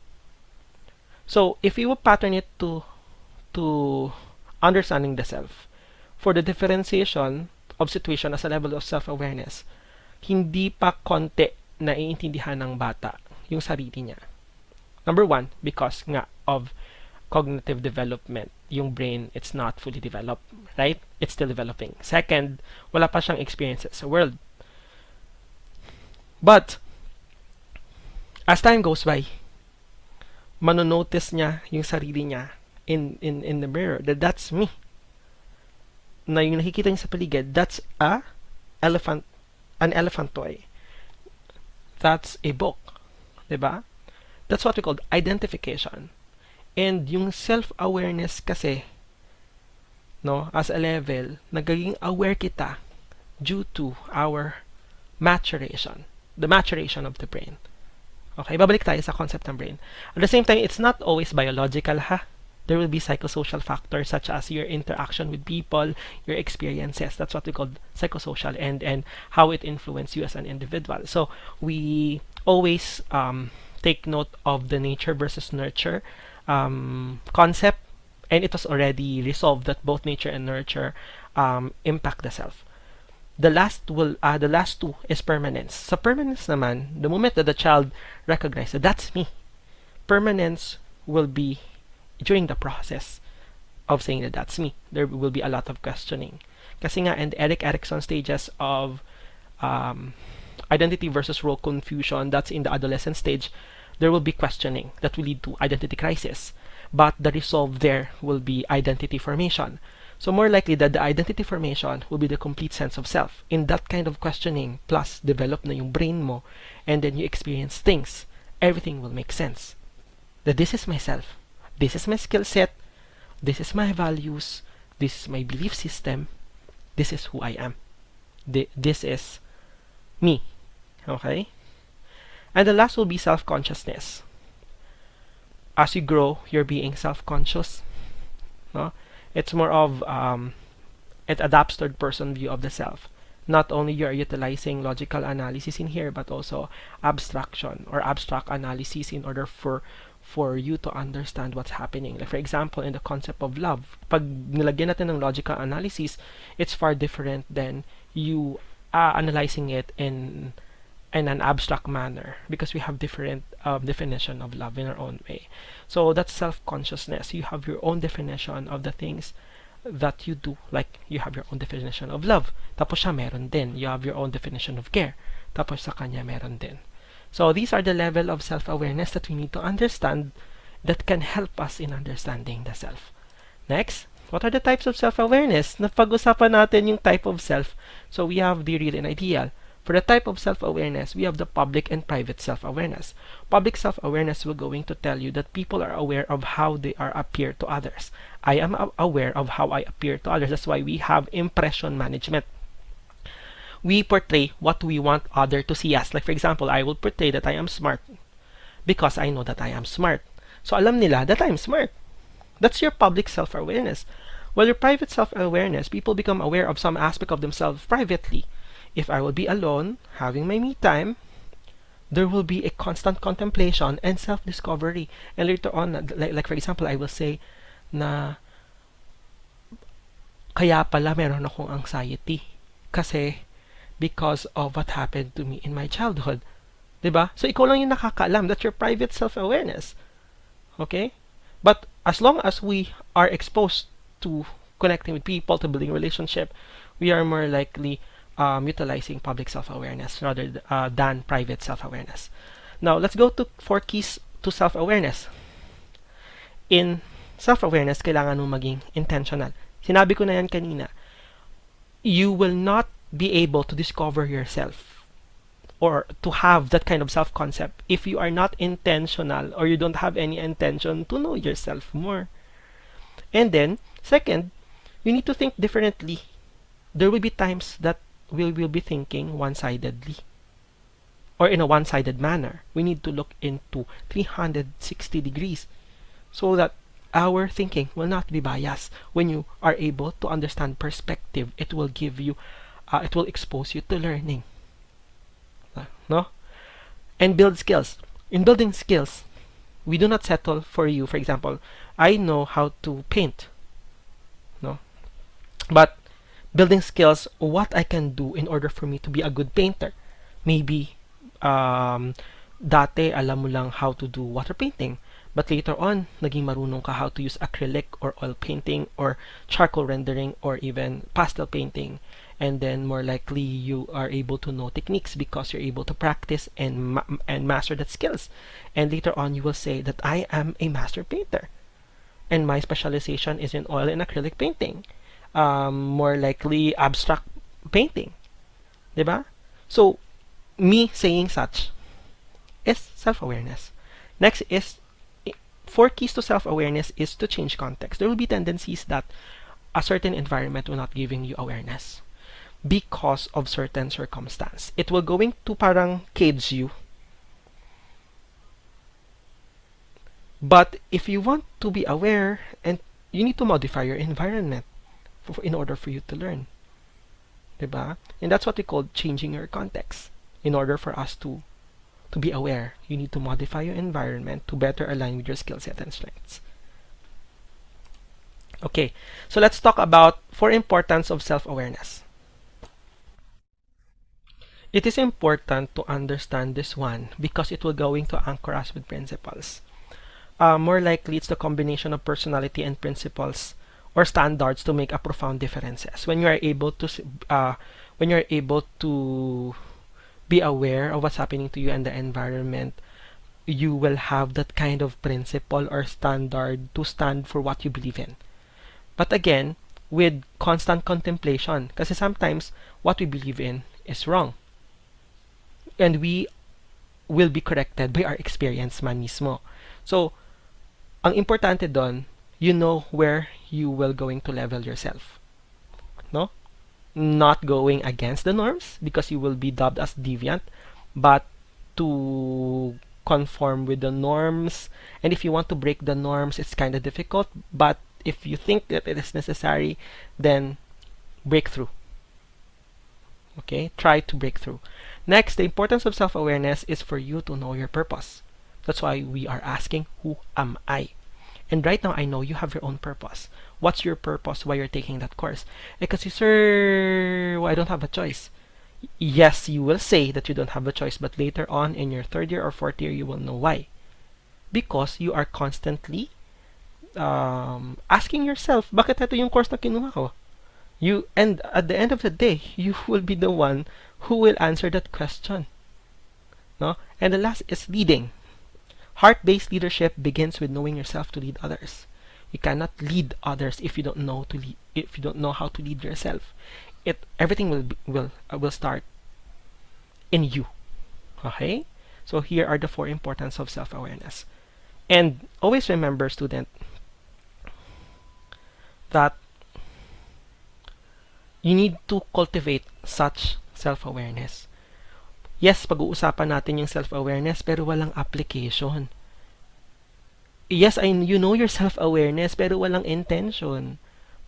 So if you will pattern it to understanding the self, for the differentiation of situation as a level of self-awareness, hindi pa konti na iintindihan ng bata yung sarili niya. Number one, because nga of cognitive development, yung brain, it's not fully developed, right? It's still developing. Second, wala pa siyang experiences sa world. But as time goes by, manonotice niya yung sarili niya in the mirror, that's me. Na yung nakikita niya sa paligid, that's an elephant toy. That's a book. Diba? That's what we call identification. And yung self-awareness kasi, no, as a level, nagiging aware kita due to our maturation, the maturation of the brain. Okay, babalik tayo sa concept ng brain. At the same time, it's not always biological, ha? There will be psychosocial factors such as your interaction with people, your experiences. That's what we call psychosocial, and how it influences you as an individual. So we always take note of the nature versus nurture concept, and it was already resolved that both nature and nurture impact the self. The last two is permanence. So permanence naman, the moment that the child recognizes that's me, permanence will be during the process of saying that that's me. There will be a lot of questioning. Kasi nga, and Erik Erikson stages of identity versus role confusion, that's in the adolescent stage, there will be questioning that will lead to identity crisis. But the resolve there will be identity formation. So more likely that the identity formation will be the complete sense of self. In that kind of questioning, plus develop na yung brain mo, and then you experience things, everything will make sense. That this is myself, this is my skill set, this is my values, this is my belief system, this is who I am. This is me. Okay? And the last will be self-consciousness. As you grow, you're being self-conscious. No? It's more of it adapts third-person view of the self. Not only you're utilizing logical analysis in here, but also abstraction or abstract analysis in order for you to understand what's happening. Like for example, in the concept of love, pag nilagyan natin ng logical analysis, it's far different than you analyzing it in an abstract manner, because we have different definition of love in our own way. So that's self-consciousness. You have your own definition of the things that you do. Like you have your own definition of love, tapos siya meron din. You have your own definition of care, tapos sa kanya meron din. So these are the level of self-awareness that we need to understand that can help us in understanding the self. Next, what are the types of self-awareness? Napag-usapan natin yung type of self. So we have the real and ideal. For the type of self-awareness, we have the public and private self-awareness. Public self-awareness will going to tell you that people are aware of how they are appear to others. I am aware of how I appear to others. That's why we have impression management. We portray what we want other to see us. Like for example, I will portray that I am smart because I know that I am smart. So alam nila that I'm smart. That's your public self-awareness. While your private self-awareness, people become aware of some aspect of themselves privately. If I will be alone, having my me time, there will be a constant contemplation and self-discovery. And later on, like for example, I will say na kaya pala meron akong anxiety. Kasi because of what happened to me in my childhood. Diba? So ikaw lang yung nakakaalam. That's your private self-awareness. Okay? But as long as we are exposed to connecting with people, to building a relationship, we are more likely utilizing public self-awareness rather than private self-awareness. Now, let's go to 4 keys to self-awareness. In self-awareness, kailangan mo maging intentional. Sinabi ko na yan kanina. You will not be able to discover yourself or to have that kind of self-concept if you are not intentional or you don't have any intention to know yourself more. And then, second, you need to think differently. There will be times that we will be thinking one-sidedly or in a one-sided manner. We need to look into 360 degrees so that our thinking will not be biased. When you are able to understand perspective, it will give you, it will expose you to learning. No? And build skills. In building skills, we do not settle for you. For example, I know how to paint. No? But building skills, what I can do in order for me to be a good painter. Maybe, dati alam mo lang how to do water painting. But later on, naging marunong ka how to use acrylic or oil painting or charcoal rendering or even pastel painting. And then more likely you are able to know techniques because you're able to practice and master that skills. And later on, you will say that I am a master painter. And my specialization is in oil and acrylic painting. More likely abstract painting. Diba? So, me saying such is self-awareness. Next is 4 keys to self-awareness is to change context. There will be tendencies that a certain environment will not giving you awareness. because of certain circumstance. It will going to parang cage you. But if you want to be aware, and you need to modify your environment in order for you to learn. Diba? And that's what we call changing your context. In order for us to be aware, you need to modify your environment to better align with your skill set and strengths. Okay, so let's talk about 4 importance of self-awareness. It is important to understand this one because it will going to anchor us with principles. More likely, it's the combination of personality and principles or standards to make a profound differences. When you are able to be aware of what's happening to you and the environment, you will have that kind of principle or standard to stand for what you believe in. But again, with constant contemplation, kasi sometimes what we believe in is wrong. And we will be corrected by our experience man mismo. So, ang importante doon, you know where you will going to level yourself. No? Not going against the norms because you will be dubbed as deviant, but to conform with the norms. And if you want to break the norms, it's kind of difficult. But if you think that it is necessary, then break through. Okay? Try to break through. Next, the importance of self-awareness is for you to know your purpose. That's why we are asking, who am I? And right now, I know you have your own purpose. What's your purpose? Why you're taking that course? Kasi, sir, well, I don't have a choice. Yes, you will say that you don't have a choice, but later on in your 3rd year or 4th year, you will know why. Because you are constantly asking yourself, bakit ito yung course na kinuha ko? And at the end of the day, you will be the one who will answer that question. No? And the last is leading. Heart-based leadership begins with knowing yourself to lead others. You cannot lead others if you don't know to lead. If you don't know how to lead yourself, everything will start in you. Okay. So here are the 4 importance of self-awareness. And always remember, student, that you need to cultivate such self-awareness. Yes, pag-uusapan natin yung self-awareness pero walang application. Yes, you know your self-awareness pero walang intention.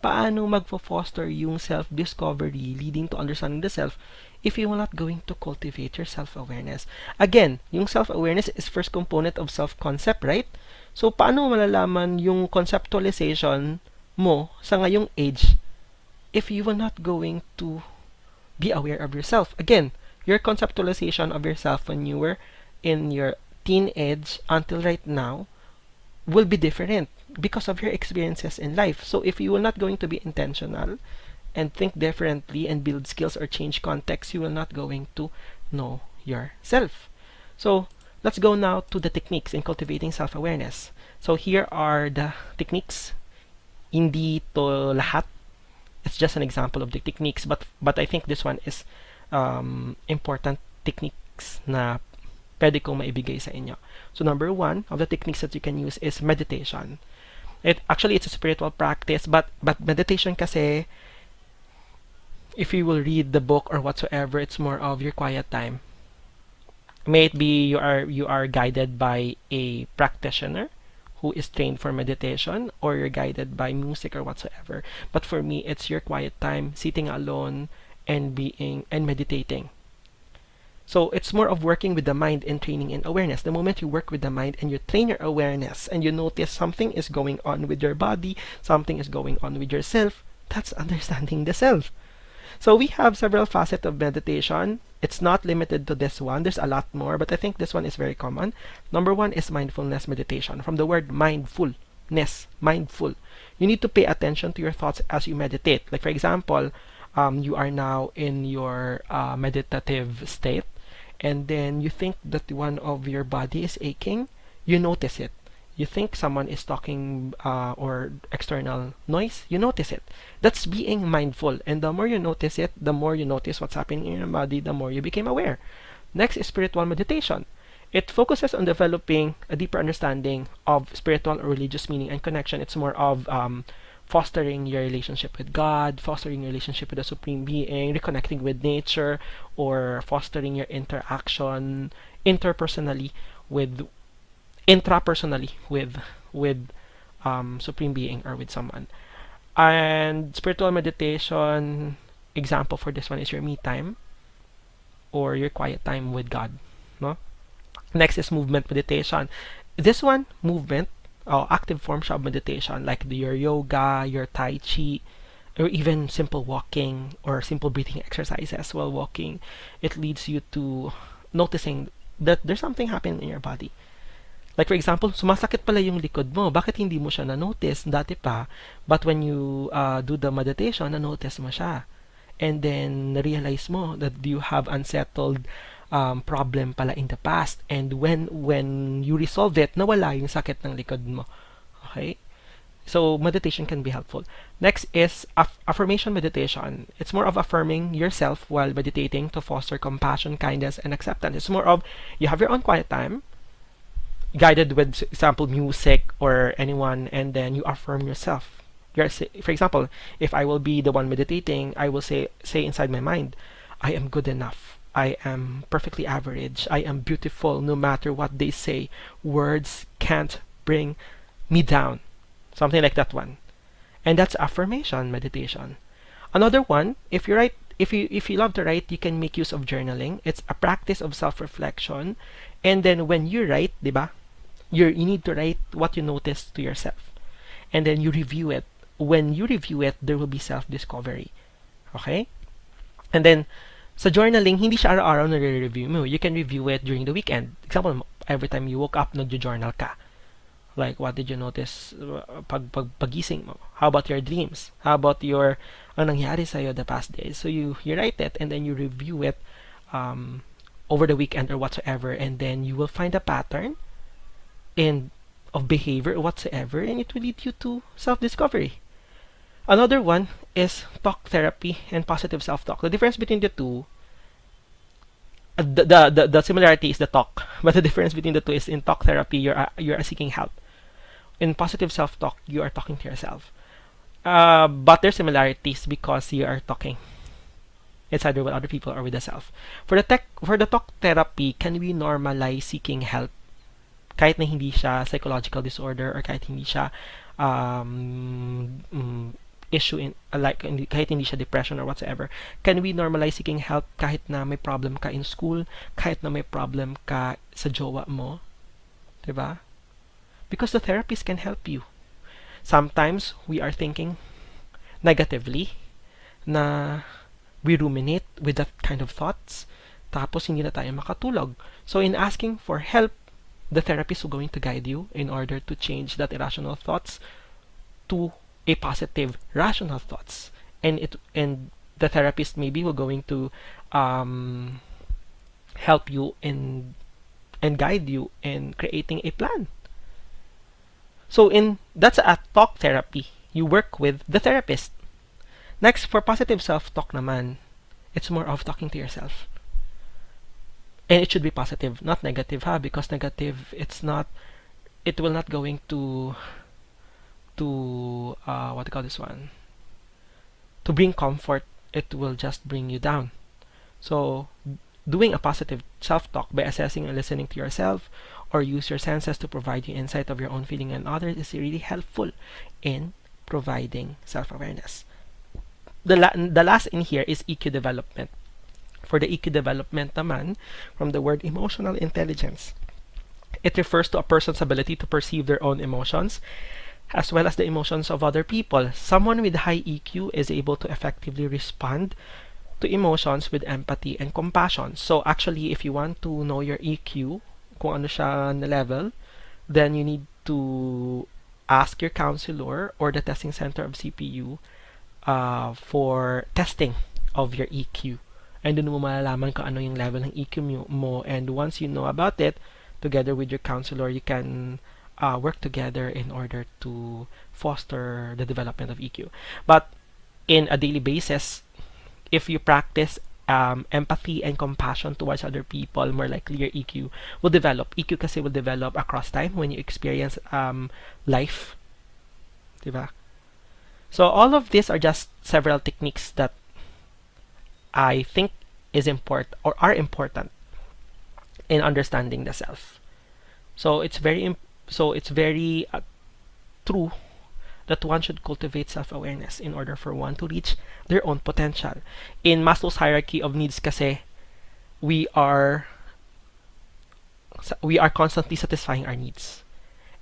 Paano magfo-foster yung self-discovery leading to understanding the self if you are not going to cultivate your self-awareness? Again, yung self-awareness is first component of self-concept, right? So, paano malalaman yung conceptualization mo sa ngayong age if you are not going to be aware of yourself? Again, your conceptualization of yourself when you were in your teenage until right now will be different because of your experiences in life. So if you are not going to be intentional and think differently and build skills or change context, you will not going to know yourself. So let's go now to the techniques in cultivating self-awareness. So here are the techniques. Hindi to lahat. It's just an example of the techniques, but I think this one is important techniques na pwede kong maibigay sa inyo. So number 1 of the techniques that you can use is meditation. Actually, it's a spiritual practice, but meditation kasi, if you will read the book or whatsoever, it's more of your quiet time. May it be you are guided by a practitioner who is trained for meditation, or you're guided by music or whatsoever. But for me, it's your quiet time, sitting alone and meditating. So it's more of working with the mind and training in awareness. The moment you work with the mind and you train your awareness and you notice something is going on with your body, something is going on with yourself, that's understanding the self. So we have several facets of meditation. It's not limited to this one. There's a lot more, but I think this one is very common. Number 1 is mindfulness meditation. From the word mindfulness, mindful. You need to pay attention to your thoughts as you meditate. Like for example, you are now in your meditative state, and then you think that one of your body is aching, you notice it. You think someone is talking or external noise, you notice it. That's being mindful. And the more you notice it, the more you notice what's happening in your body, the more you become aware. Next is spiritual meditation. It focuses on developing a deeper understanding of spiritual or religious meaning and connection. It's more of fostering your relationship with God, fostering your relationship with the Supreme Being, reconnecting with nature, or fostering your interaction interpersonally with intrapersonally with Supreme Being or with someone. And spiritual meditation example for this one is your me time or your quiet time with God. No? Next is movement meditation. This one, movement, active forms of meditation like your yoga, your tai chi, or even simple walking or simple breathing exercises while walking. It leads you to noticing that there's something happening in your body. Like for example, sumasakit pala yung likod mo. Bakit hindi mo siya na-notice dati pa? But when you do the meditation, na-notice mo siya. And then, na-realize mo that you have unsettled problem pala in the past. And when you resolve it, nawala yung sakit ng likod mo. Okay? So, meditation can be helpful. Next is affirmation meditation. It's more of affirming yourself while meditating to foster compassion, kindness, and acceptance. It's more of, you have your own quiet time, guided with example music or anyone, and then you affirm yourself. For example, if I will be the one meditating, I will say inside my mind, I am good enough, I am perfectly average, I am beautiful no matter what they say, words can't bring me down, something like that one. And that's affirmation meditation. Another one, if you write, if you love to write, you can make use of journaling. It's a practice of self-reflection. And then when you write, diba, you need to write what you notice to yourself. And then you review it. When you review it, there will be self-discovery. Okay? And then, sa journaling, hindi siya araw-araw na review mo. You can review it during the weekend. Example, every time you woke up, nag-journal ka. Like, what did you notice pagising mo? How about your dreams? How about your, ang nangyari sa'yo the past days? So, you write it, and then you review it over the weekend or whatsoever, and then you will find a pattern of behavior or whatsoever, and it will lead you to self-discovery. Another one is talk therapy and positive self-talk. The difference between the two, the similarity is the talk, but the difference between the two is in talk therapy, you're seeking help. In positive self-talk, you are talking to yourself. But there's similarities because you are talking. It's either with other people or with the self. For the talk therapy, can we normalize seeking help kahit na hindi siya psychological disorder or kahit hindi siya issue in like kahit hindi siya depression or whatsoever? Can we normalize seeking help kahit na may problem ka in school, kahit na may problem ka sa jowa mo? Diba? Because the therapist can help you. Sometimes we are thinking negatively na we ruminate with that kind of thoughts, tapos hindi na tayo makatulog. So in asking for help, the therapist is going to guide you in order to change that irrational thoughts to a positive, rational thoughts. And the therapist maybe will going to help you and guide you in creating a plan. So that's a talk therapy. You work with the therapist. Next, for positive self-talk naman, it's more of talking to yourself. And it should be positive, not negative, because negative, it will not going to what do you call this one? To bring comfort, it will just bring you down. So, doing a positive self-talk by assessing and listening to yourself, or use your senses to provide you insight of your own feeling and others, is really helpful in providing self-awareness. The last in here is EQ development. For the EQ development naman, from the word emotional intelligence, it refers to a person's ability to perceive their own emotions as well as the emotions of other people. Someone with high EQ is able to effectively respond to emotions with empathy and compassion. So actually, if you want to know your EQ, kung ano siya na level, then you need to ask your counselor or the testing center of CPU for testing of your EQ. And dun mo malalaman kung ano yung level ng EQ mo. And once you know about it, together with your counselor, you can work together in order to foster the development of EQ. But in a daily basis, if you practice empathy and compassion towards other people, more likely your EQ will develop. EQ kasi will develop across time when you experience life. Diba? So all of these are just several techniques that I think is important or are important in understanding the self. So it's very true that one should cultivate self-awareness in order for one to reach their own potential. In Maslow's hierarchy of needs kasi, we are we are constantly satisfying our needs.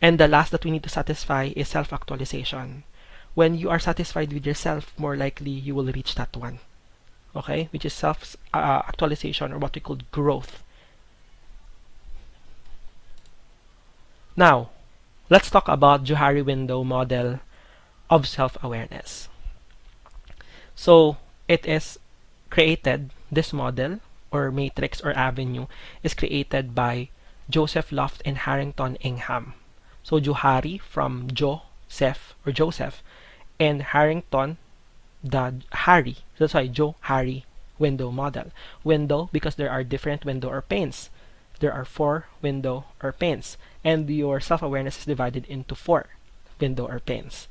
And the last that we need to satisfy is self-actualization. When you are satisfied with yourself, more likely you will reach that one. Okay? Which is self-actualization, or what we call growth. Now, let's talk about Johari window model of self-awareness. So, it is created, this model, or matrix, or avenue, is created by Joseph Loft and Harrington Ingham. So, Johari from Joseph, and Harrington, Johari window model. Window, because there are different window or panes. There are 4 window or panes, and your self-awareness is divided into 4 window or panes.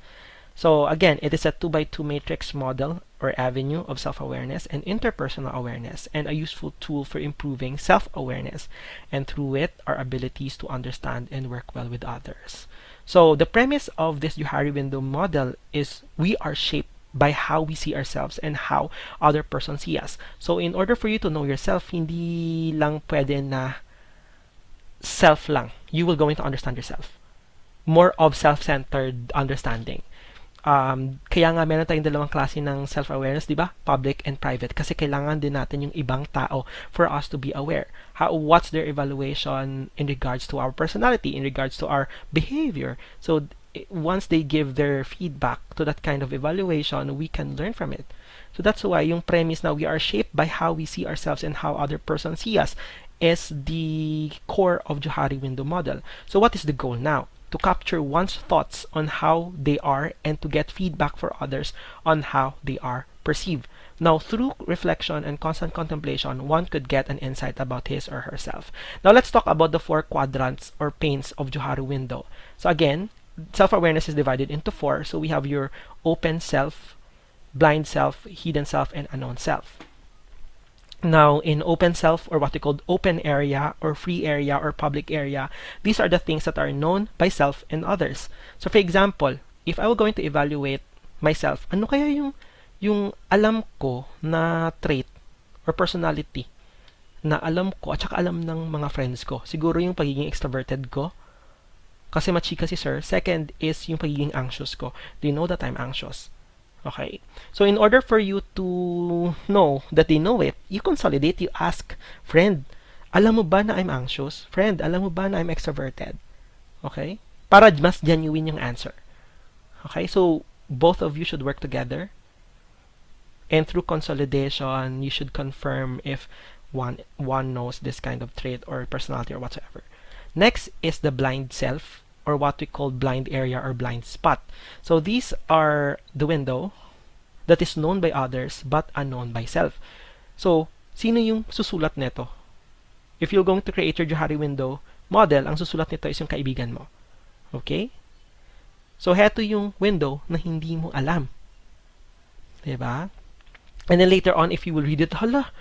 So again, it is a 2x2 matrix model or avenue of self-awareness and interpersonal awareness, and a useful tool for improving self-awareness, and through it, our abilities to understand and work well with others. So the premise of this Johari window model is we are shaped by how we see ourselves and how other persons see us. So in order for you to know yourself, hindi lang pwede na self lang. You will going to understand yourself. More of self-centered understanding. Kaya nga meron tayong dalawang klase ng self-awareness, di ba? Public and private. Kasi kailangan din natin yung ibang tao for us to be aware. What's their evaluation in regards to our personality, in regards to our behavior. So once they give their feedback to that kind of evaluation, we can learn from it. So that's why yung premise na we are shaped by how we see ourselves and how other persons see us is the core of Johari window model. So what is the goal now? To capture one's thoughts on how they are and to get feedback for others on how they are perceived. Now, through reflection and constant contemplation, one could get an insight about his or herself. Now, let's talk about the 4 quadrants or panes of Johari window. So again, self-awareness is divided into 4. So we have your open self, blind self, hidden self, and unknown self. Now, in open self, or what we call open area, or free area, or public area, these are the things that are known by self and others. So, for example, if I were going to evaluate myself, ano kaya yung alam ko na trait or personality na alam ko at saka alam ng mga friends ko? Siguro yung pagiging extroverted ko, kasi machika si sir. Second is yung pagiging anxious ko. Do you know that I'm anxious? Okay. So in order for you to know that they know it, you consolidate, you ask, friend, alam mo ba na I'm anxious? Friend, alam mo ba na I'm extroverted? Okay? Para mas genuine yung answer. Okay? So both of you should work together. And through consolidation, you should confirm if one knows this kind of trait or personality or whatsoever. Next is the blind self, or what we call blind area or blind spot. So these are the window that is known by others but unknown by self. So, sino yung susulat nito? If you're going to create your Johari window model, ang susulat nito is yung kaibigan mo. Okay? So, heto yung window na hindi mo alam. Diba? And then later on, if you will read it, hala,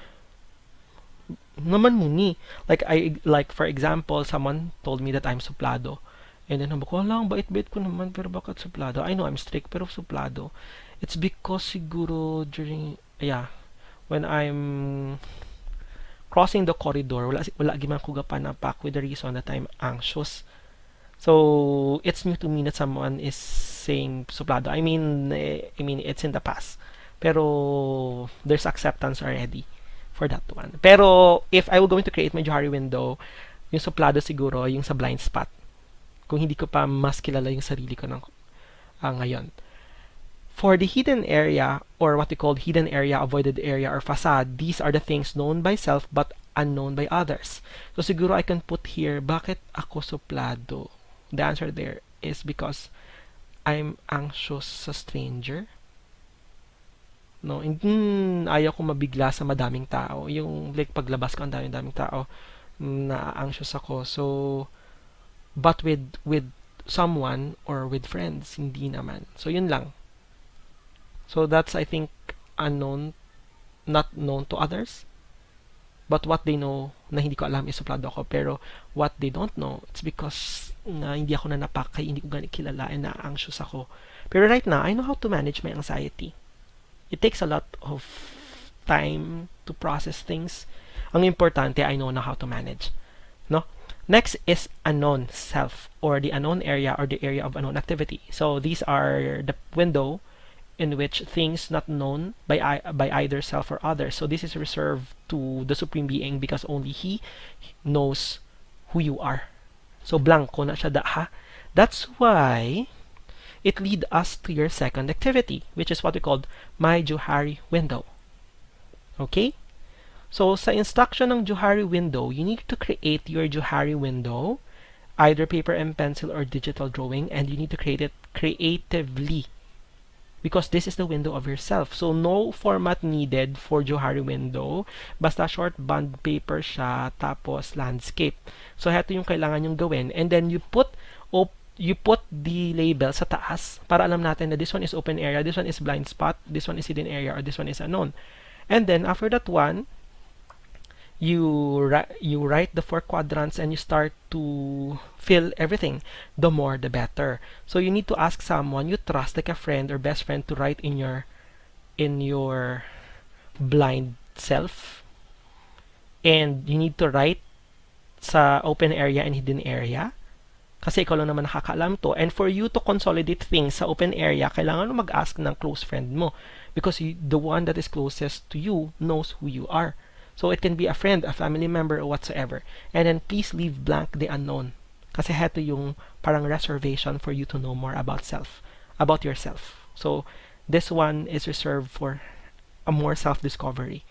naman muni. Like for example, someone told me that I'm suplado. And then, ko lang, bait-bait ko naman, pero bakit suplado? I know I'm strict, pero suplado. It's because siguro during, when I'm crossing the corridor, wala giman ko gapanapa with the reason that I'm anxious. So, it's new to me that someone is saying suplado. I mean, it's in the past. Pero, there's acceptance already for that one. Pero, if I were going to create my Johari window, yung suplado siguro, yung sa blind spot. Kung hindi ko pa mas kilala yung sarili ko ngayon. For the hidden area, or what we call hidden area, avoided area, or facade, these are the things known by self but unknown by others. So siguro I can put here, bakit ako suplado? The answer there is because I'm anxious sa stranger. No, ayaw ko mabigla sa madaming tao. Yung like paglabas ko ang daming tao, na anxious ako. So but with someone or with friends, hindi naman. So, yun lang. So that's, I think, unknown, not known to others. But what they know na hindi ko alam is suplado ako. Pero what they don't know, it's because na hindi ako nanapakay, hindi ko gani kilala, and na-anxious ako. Pero right now, I know how to manage my anxiety. It takes a lot of time to process things. Ang importante, I know na how to manage. No? Next is unknown self, or the unknown area, or the area of unknown activity. So these are the window in which things not known by either self or others. So this is reserved to the Supreme Being because only He knows who you are. So blanco na siya ha. That's why it lead us to your second activity, which is what we called my Johari window. Okay? So sa instruction ng Johari window, you need to create your Johari window, either paper and pencil or digital drawing, and you need to create it creatively, because this is the window of yourself. So no format needed for Johari window. Basta short bond paper siya, tapos landscape. So ito yung kailangan yung gawin. And then you put the label sa taas para alam natin na this one is open area, this one is blind spot, this one is hidden area, or this one is unknown. And then after that one, you write the 4 quadrants and you start to fill everything. The more, the better. So you need to ask someone you trust, like a friend or best friend, to write in your blind self. And you need to write sa open area and hidden area. Kasi ikaw lang naman nakakaalam to. And for you to consolidate things sa open area, kailangan mo mag-ask ng close friend mo. Because the one that is closest to you knows who you are. So it can be a friend, a family member, or whatsoever. And then please leave blank the unknown. Kasi heto yung parang reservation for you to know more about yourself. So this one is reserved for a more self-discovery.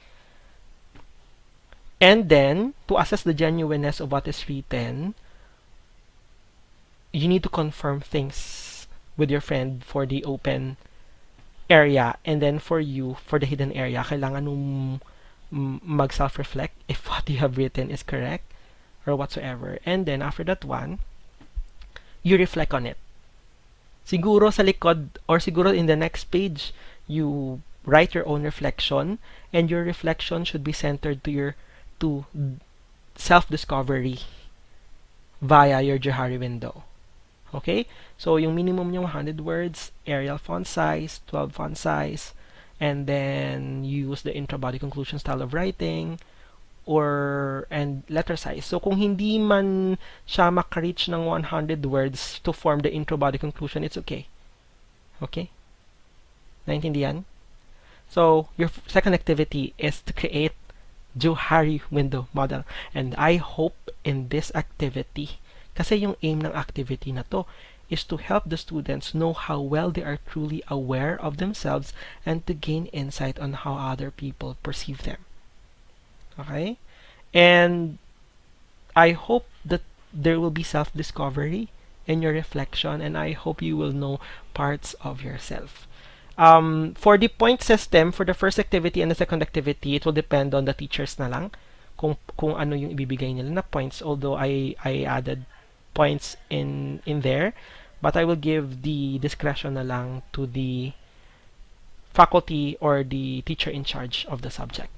And then, to assess the genuineness of what is written, you need to confirm things with your friend for the open area. And then for you, for the hidden area, kailangan mong mag-self-reflect if what you have written is correct or whatsoever. And then after that one, you reflect on it. Siguro sa likod or siguro in the next page, you write your own reflection, and your reflection should be centered to self-discovery via your Johari window. Okay? So yung minimum yung 100 words, Arial font size, 12 font size, and then use the intro-body conclusion style of writing, and letter size. So kung hindi man siya makareach ng 100 words to form the intro-body conclusion, it's okay. Okay? Naintindihan? So your second activity is to create Johari window model. And I hope in this activity, kasi yung aim ng activity na to is to help the students know how well they are truly aware of themselves and to gain insight on how other people perceive them. Okay? And I hope that there will be self-discovery in your reflection, and I hope you will know parts of yourself. For the point system, for the first activity and the second activity, it will depend on the teachers na lang kung ano yung ibibigay nila na points, although I added points in there, but I will give the discretion na lang to the faculty or the teacher in charge of the subject.